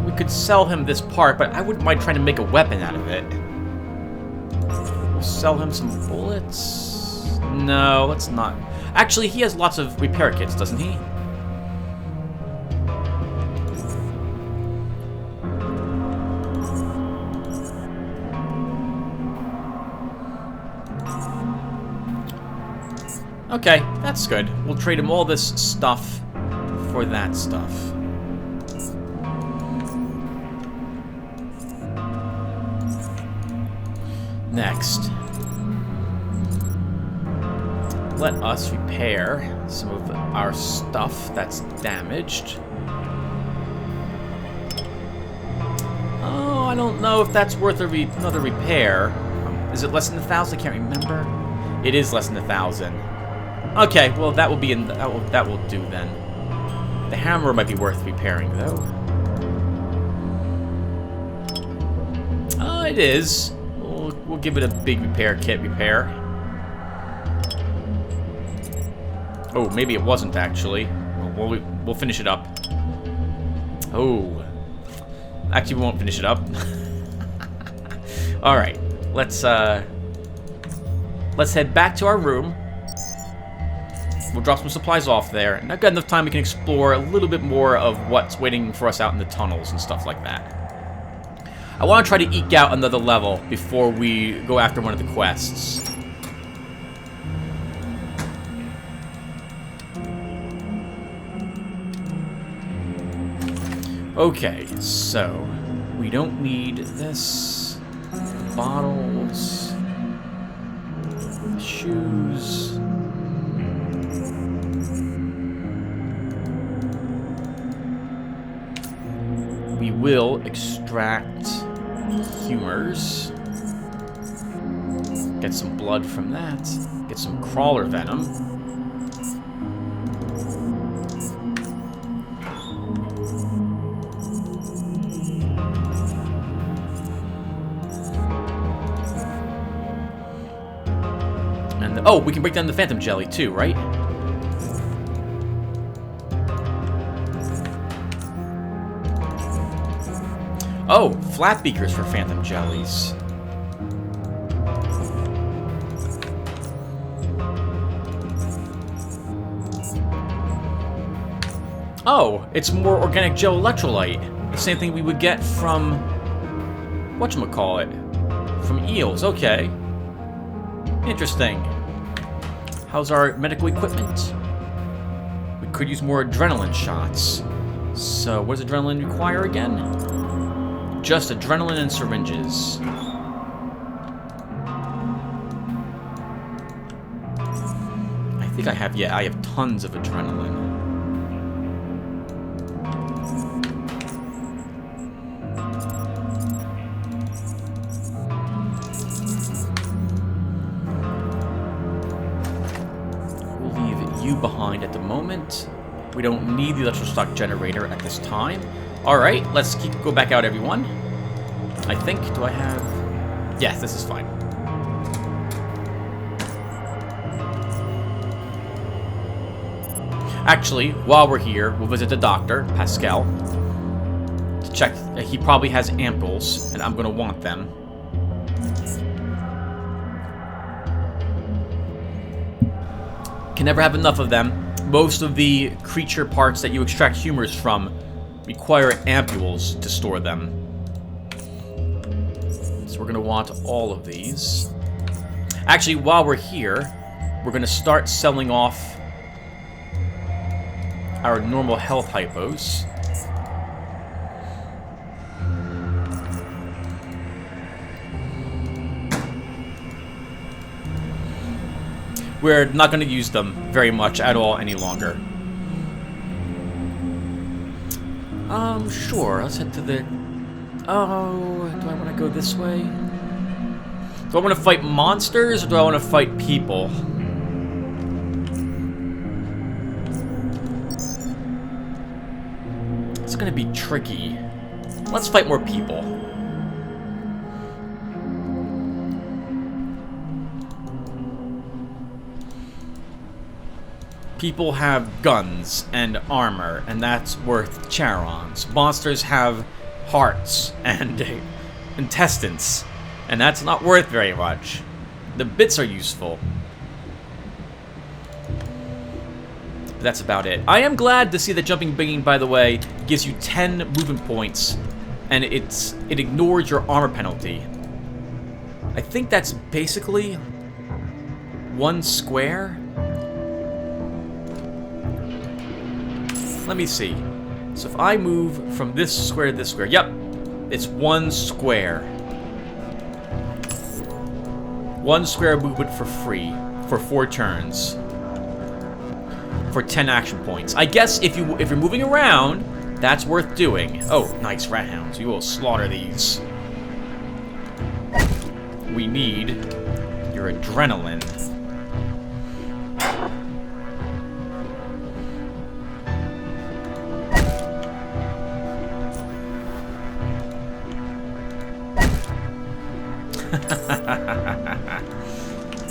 We could sell him this part, but I wouldn't mind trying to make a weapon out of it. We'll sell him some bullets. No, let's not. Actually, he has lots of repair kits, doesn't he? Okay, that's good. We'll trade him all this stuff for that stuff. Next, let us repair some of our stuff that's damaged. Oh, I don't know if that's worth another repair. Is it less than 1,000? I can't remember. It is less than 1,000. Okay, well that will be in that will do then. The hammer might be worth repairing though. Oh, it is. We'll give it a big repair kit repair. Oh, maybe it wasn't actually. We'll finish it up. Oh, actually we won't finish it up. All right, let's head back to our room. We'll drop some supplies off there, and I've got enough time we can explore a little bit more of what's waiting for us out in the tunnels and stuff like that. I want to try to eke out another level before we go after one of the quests. Okay, so we don't need this. Bottles. Shoes. We will extract humors. Get some blood from that. Get some crawler venom. And oh, we can break down the phantom jelly too, right? Oh, flat beakers for phantom jellies. Oh, it's more organic gel electrolyte. The same thing we would get from... whatchamacallit? From eels, okay. Interesting. How's our medical equipment? We could use more adrenaline shots. So, what does adrenaline require again? Just adrenaline and syringes. I think I have, yeah, I have tons of adrenaline. Behind at the moment. We don't need the electroshock generator at this time. Alright, let's go back out, everyone. I think, do I have... Yes, this is fine. Actually, while we're here, we'll visit the doctor, Pascal, to check. He probably has ampoules, and I'm going to want them. Can never have enough of them. Most of the creature parts that you extract humors from require ampoules to store them. So we're going to want all of these. Actually, while we're here, we're going to start selling off our normal health hypos. We're not going to use them very much at all any longer. Sure. Let's head to the... Oh, do I want to go this way? Do I want to fight monsters, or do I want to fight people? It's going to be tricky. Let's fight more people. People have guns and armor, and that's worth charons. Monsters have hearts and intestines, and that's not worth very much. The bits are useful. But that's about it. I am glad to see that jumping bean, by the way, gives you 10 movement points, and it ignores your armor penalty. I think that's basically 1 square. Let me see. So if I move from this square to this square, yep, it's 1 square. 1 square movement for free for 4 turns. For 10 action points. I guess if you're moving around, that's worth doing. Oh, nice rat hounds. We will slaughter these. We need your adrenaline.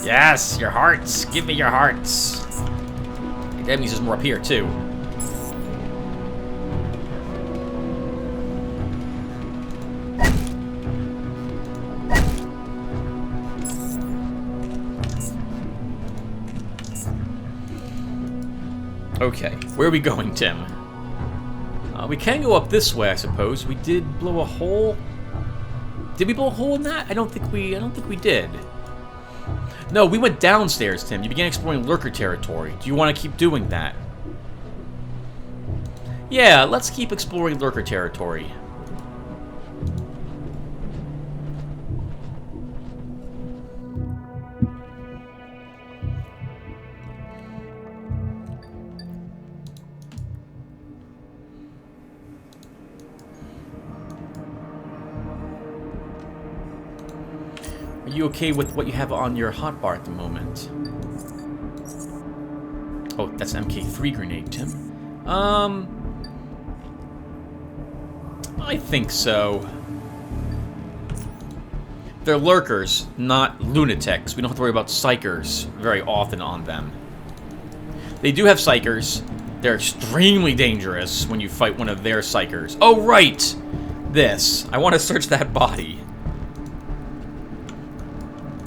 Yes, your hearts. Give me your hearts. That means there's more up here, too. Okay, where are we going, Tim? We can go up this way, I suppose. We did blow a hole. Did we blow a hole in that? I don't think we did. No, we went downstairs, Tim. You began exploring lurker territory. Do you want to keep doing that? Yeah, let's keep exploring lurker territory. Are you okay with what you have on your hotbar at the moment? Oh, that's an MK3 grenade, Tim. I think so. They're lurkers, not lunatics. We don't have to worry about psychers very often on them. They do have psychers. They're extremely dangerous when you fight one of their psychers. Oh, right! This. I want to search that body.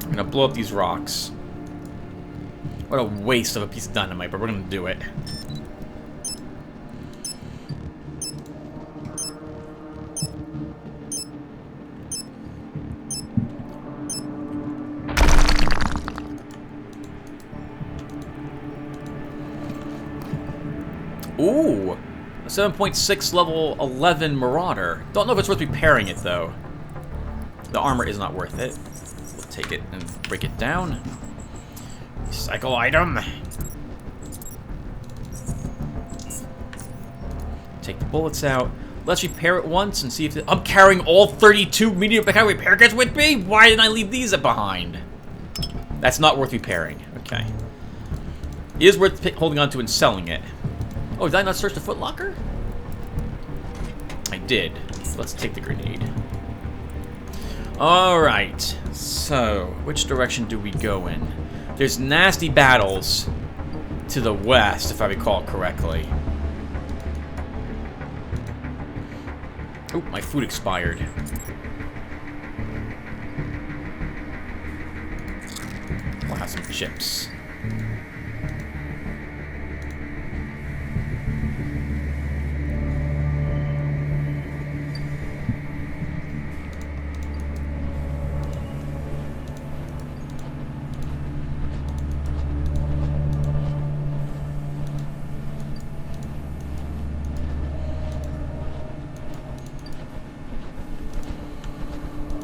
I'm gonna blow up these rocks. What a waste of a piece of dynamite, but we're gonna do it. Ooh, a 7.6 level 11 Marauder. Don't know if it's worth repairing it, though. The armor is not worth it. We'll take it and break it down. Recycle item. Take the bullets out. Let's repair it once and see if I'm carrying all 32 medium mechanical repair kits with me? Why didn't I leave these behind? That's not worth repairing. Okay. It is worth holding on to and selling it. Oh, did I not search the Foot Locker? I did. Let's take the grenade. Alright. So, which direction do we go in? There's nasty battles to the west, if I recall correctly. Oh, my food expired. We'll have some chips.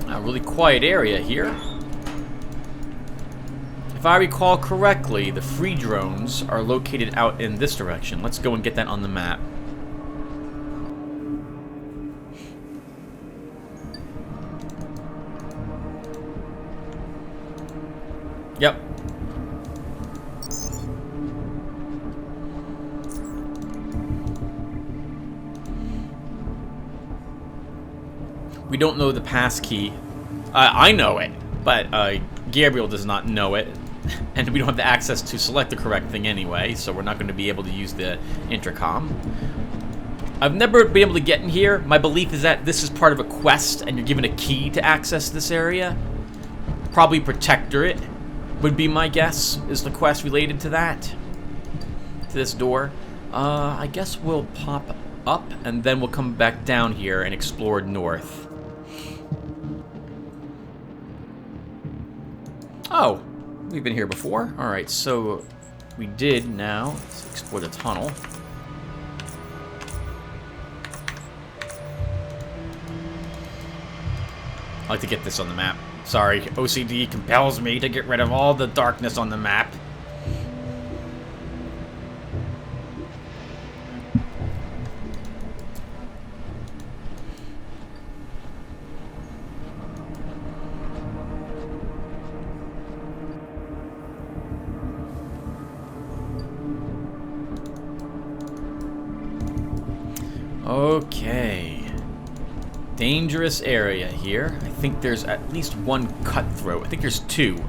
A really quiet area here. If I recall correctly, the free drones are located out in this direction. Let's go and get that on the map. Yep. We don't know the passkey. I know it, but Gabriel does not know it. And we don't have the access to select the correct thing anyway, so we're not going to be able to use the intercom. I've never been able to get in here. My belief is that this is part of a quest, and you're given a key to access this area. Probably Protectorate would be my guess, is the quest related to that. To this door. I guess we'll pop up, and then we'll come back down here and explore north. Oh, we've been here before. Alright, so we did now. Let's explore the tunnel. I like to get this on the map. Sorry, OCD compels me to get rid of all the darkness on the map. Okay. Dangerous area here. I think there's at least one cutthroat. I think there's two.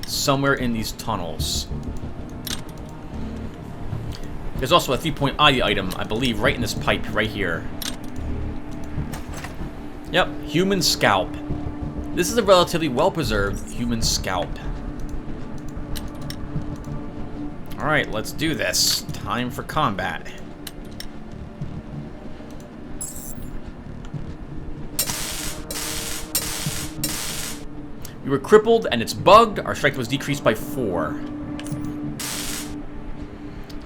Somewhere in these tunnels. There's also a 3-point item, I believe, right in this pipe right here. Yep, human scalp. This is a relatively well-preserved human scalp. Alright, let's do this. Time for combat. We were crippled and it's bugged. Our strength was decreased by 4.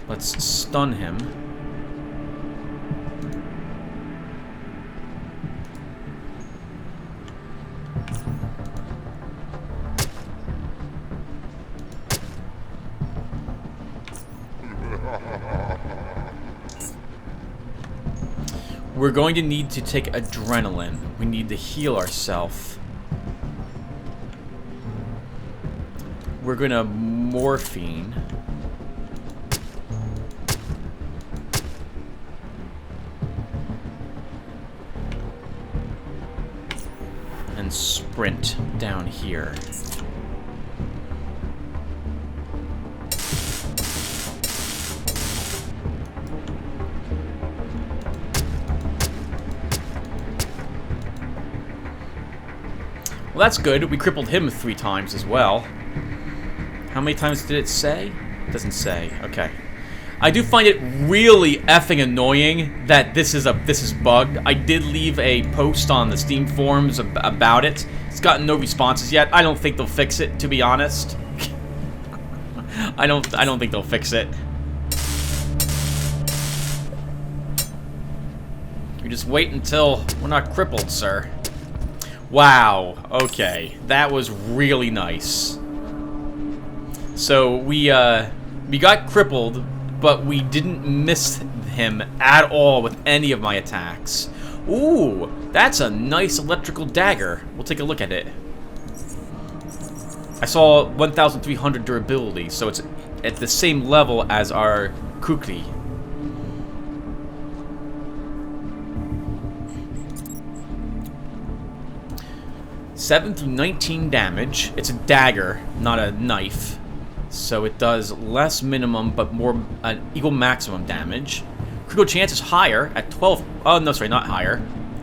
Let's stun him. We're going to need to take adrenaline. We need to heal ourselves. We're gonna morphine. And sprint down here. Well, that's good. We crippled him 3 times as well. How many times did it say? It doesn't say. Okay. I do find it really effing annoying that this is bugged. I did leave a post on the Steam forums about it. It's gotten no responses yet. I don't think they'll fix it, to be honest. I don't think they'll fix it. You just wait until we're not crippled, sir. Wow, okay. That was really nice. So we got crippled, but we didn't miss him at all with any of my attacks. Ooh, that's a nice electrical dagger. We'll take a look at it. I saw 1,300 durability, so it's at the same level as our kukri. Seven through 19 damage. It's a dagger, not a knife. So it does less minimum, but more equal maximum damage. Critical chance is higher at 12. Oh, no, sorry, not higher.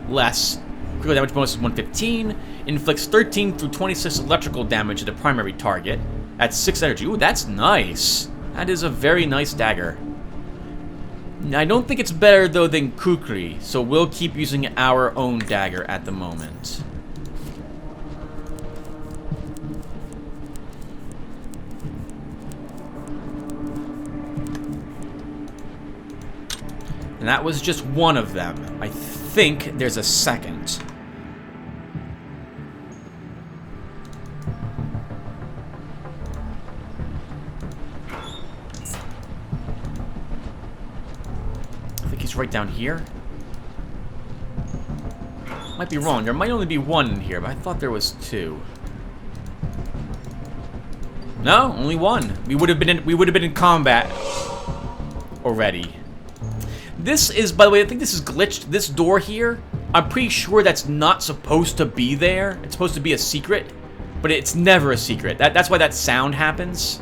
Less. Critical damage bonus is 115. Inflicts 13 through 26 electrical damage to the primary target at 6 energy. Ooh, that's nice. That is a very nice dagger. I don't think it's better, though, than kukri, so we'll keep using our own dagger at the moment. And that was just one of them. I think there's a second. I think he's right down here. Might be wrong. There might only be one in here, but I thought there was two. No, only one. We would have been in combat already. This is, by the way, I think this is glitched. This door here, I'm pretty sure that's not supposed to be there. It's supposed to be a secret, but it's never a secret. That's why that sound happens.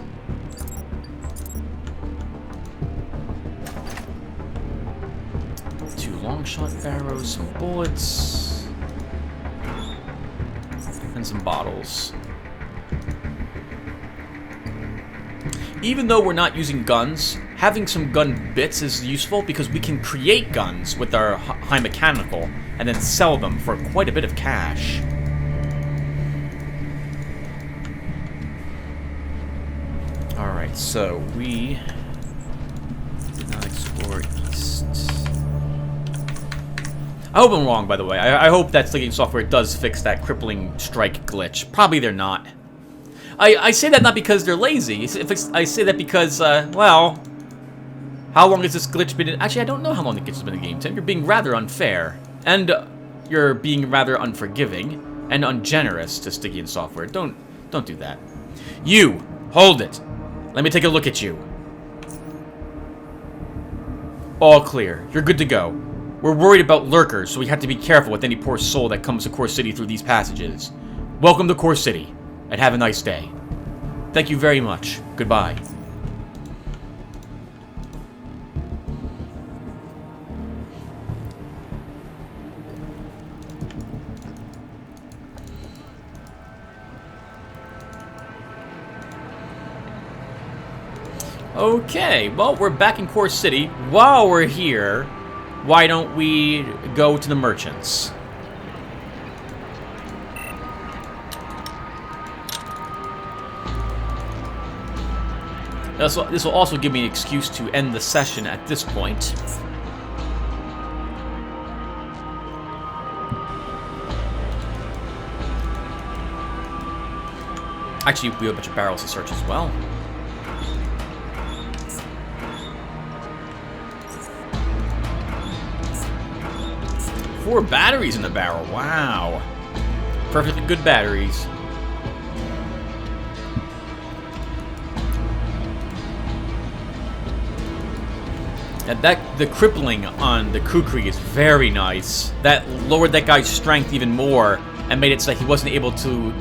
Two long shot barrows, some bullets, and some bottles. Even though we're not using guns, having some gun bits is useful because we can create guns with our high mechanical and then sell them for quite a bit of cash. Alright, so we did not explore east. I hope I'm wrong, by the way. I hope that Stygian Software does fix that crippling strike glitch. Probably they're not. I say that not because they're lazy. I say that because, well, how long has this glitch been in? Actually, I don't know how long the glitch has been in the game, Tim. You're being rather unfair. And you're being rather unforgiving and ungenerous to Stygian Software. Don't do that. You! Hold it! Let me take a look at you. All clear. You're good to go. We're worried about lurkers, so we have to be careful with any poor soul that comes to Core City through these passages. Welcome to Core City, and have a nice day. Thank you very much. Goodbye. Okay, well, we're back in Core City. While we're here, why don't we go to the merchants? This will also give me an excuse to end the session at this point. Actually, we have a bunch of barrels to search as well. Four batteries in the barrel. Wow. Perfectly good batteries. And the crippling on the kukri is very nice. That lowered that guy's strength even more and made it so that he wasn't able to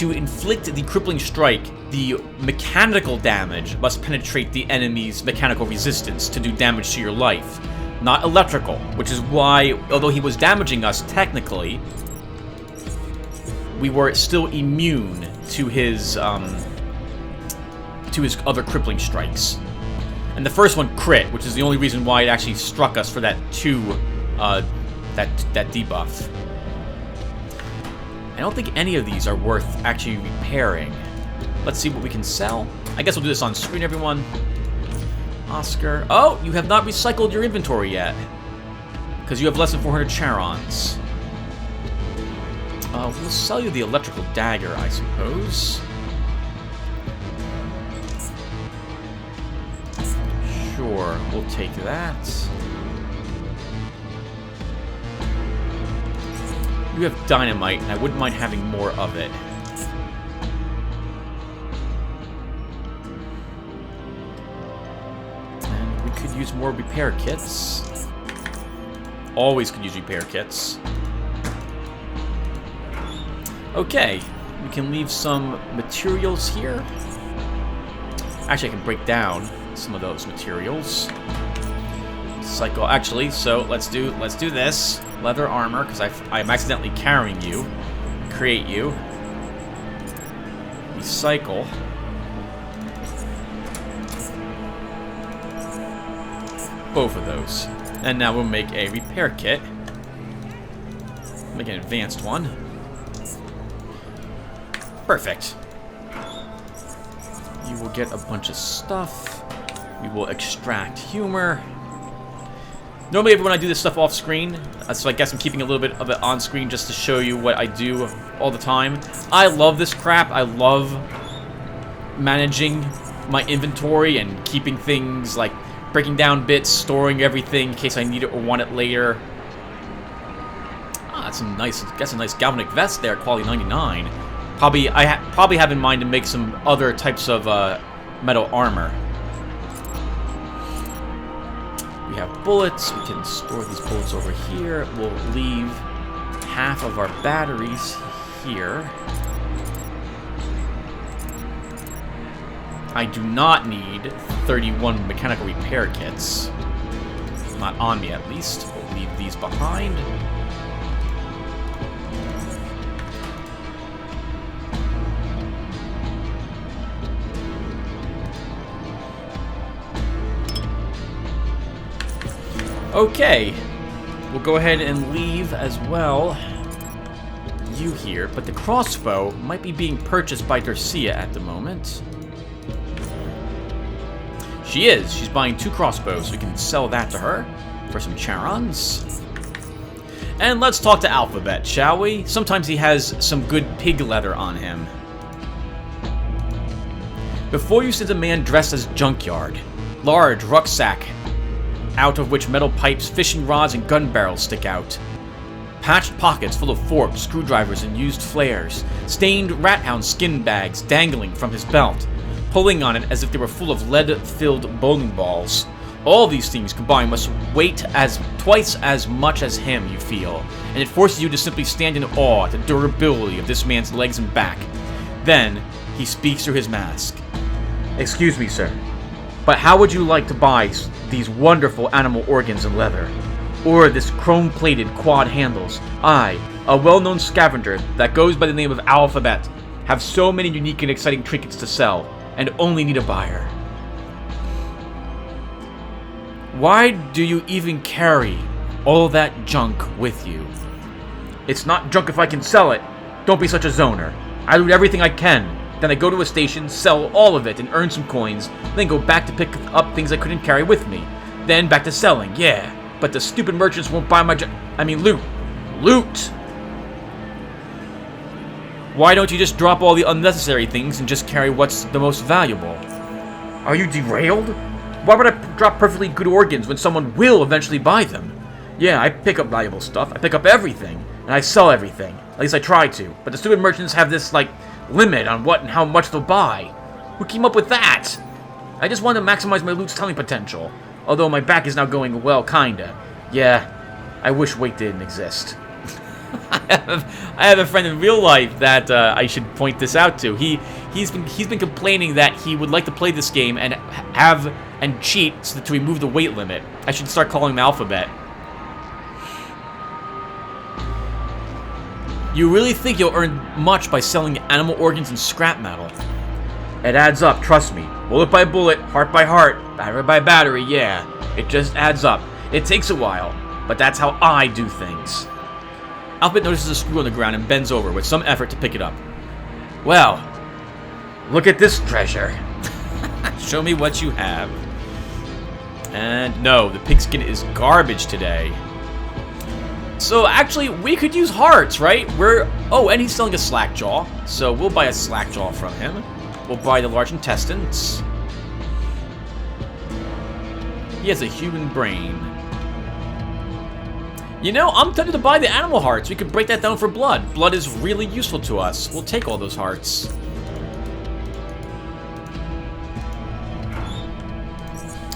inflict the crippling strike. The mechanical damage must penetrate the enemy's mechanical resistance to do damage to your life. Not electrical, which is why, although he was damaging us technically, we were still immune to his other crippling strikes. And the first one crit, which is the only reason why it actually struck us for that that debuff. I don't think any of these are worth actually repairing. Let's see what we can sell. I guess we'll do this on screen, everyone. Oscar. Oh, you have not recycled your inventory yet. because you have less than 400 charons. We'll sell you the electrical dagger, I suppose. Sure, we'll take that. You have dynamite, and I wouldn't mind having more of it. And we could use more repair kits. Always could use repair kits. Okay, we can leave some materials here. Actually, I can break down some of those materials. Cycle. Actually, so let's do this. Leather armor, because I'm accidentally carrying you. Create you. Recycle. Both of those. And now we'll make a repair kit. Make an advanced one. Perfect. You will get a bunch of stuff. We will extract humor. Normally, when I do this stuff off screen, so I guess I'm keeping a little bit of it on screen just to show you what I do all the time. I love this crap. I love managing my inventory and keeping things like breaking down bits, storing everything in case I need it or want it later. Ah, that's some nice. Got some nice galvanic vest there, quality 99. Probably probably have in mind to make some other types of metal armor. We have bullets. We can store these bullets over here. We'll leave half of our batteries here. I do not need 31 mechanical repair kits. Not on me, at least. We'll leave these behind. Okay, we'll go ahead and leave as well you here, but the crossbow might be being purchased by Darcia at the moment. She is. She's buying 2 crossbows, so we can sell that to her for some charons. And let's talk to Alphabet, shall we? Sometimes he has some good pig leather on him. Before you sits a man dressed as junkyard. Large rucksack, out of which metal pipes, fishing rods, and gun barrels stick out. Patched pockets full of forks, screwdrivers, and used flares. Stained rat hound skin bags dangling from his belt, pulling on it as if they were full of lead-filled bowling balls. All these things combined must weight twice as much as him, you feel, and it forces you to simply stand in awe at the durability of this man's legs and back. Then, he speaks through his mask. "Excuse me, sir, but how would you like to buy these wonderful animal organs and leather? Or this chrome-plated quad handles? I, a well-known scavenger that goes by the name of Alphabet, have so many unique and exciting trinkets to sell, and only need a buyer." Why do you even carry all that junk with you? It's not junk if I can sell it. Don't be such a zoner. I loot everything I can. Then I go to a station, sell all of it, and earn some coins, then go back to pick up things I couldn't carry with me. Then back to selling, yeah. But the stupid merchants won't buy my loot. Loot! Why don't you just drop all the unnecessary things and just carry what's the most valuable? Are you derailed? Why would I drop perfectly good organs when someone will eventually buy them? Yeah, I pick up valuable stuff. I pick up everything. And I sell everything. At least I try to. But the stupid merchants have this, limit on what and how much they'll buy. Who came up with that? I just want to maximize my loot's selling potential. Although my back is now going, well, kinda. Yeah, I wish weight didn't exist. I have a friend in real life that I should point this out to. He's been complaining that he would like to play this game and cheat so to remove the weight limit. I should start calling him Alphabet. You really think you'll earn much by selling animal organs and scrap metal? It adds up, trust me. Bullet by bullet, heart by heart, battery by battery, yeah. It just adds up. It takes a while, but that's how I do things. Alphabet notices a screw on the ground and bends over with some effort to pick it up. Well, look at this treasure. Show me what you have. And no, the pigskin is garbage today. So actually, we could use hearts, right? Oh, and he's selling a slack jaw, so we'll buy a slack jaw from him. We'll buy the large intestines. He has a human brain. You know, I'm tempted to buy the animal hearts. We could break that down for blood. Blood is really useful to us. We'll take all those hearts.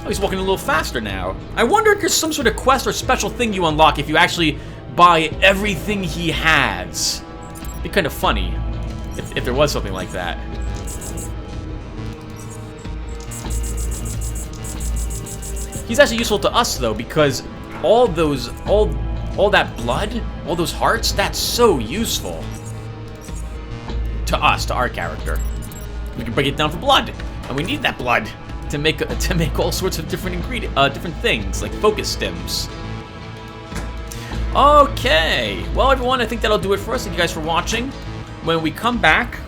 Oh, he's walking a little faster now. I wonder if there's some sort of quest or special thing you unlock if you actually buy everything he has. It'd be kind of funny if there was something like that. He's actually useful to us though, because all that blood, all those hearts, that's so useful to us, to our character. We can break it down for blood, and we need that blood to make all sorts of different different things, like focus stims. Okay, well everyone, I think that'll do it for us. Thank you guys for watching. When we come back,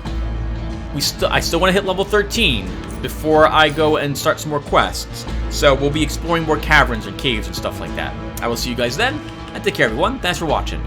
I still want to hit level 13 before I go and start some more quests. So we'll be exploring more caverns and caves and stuff like that. I will see you guys then, and take care everyone. Thanks for watching.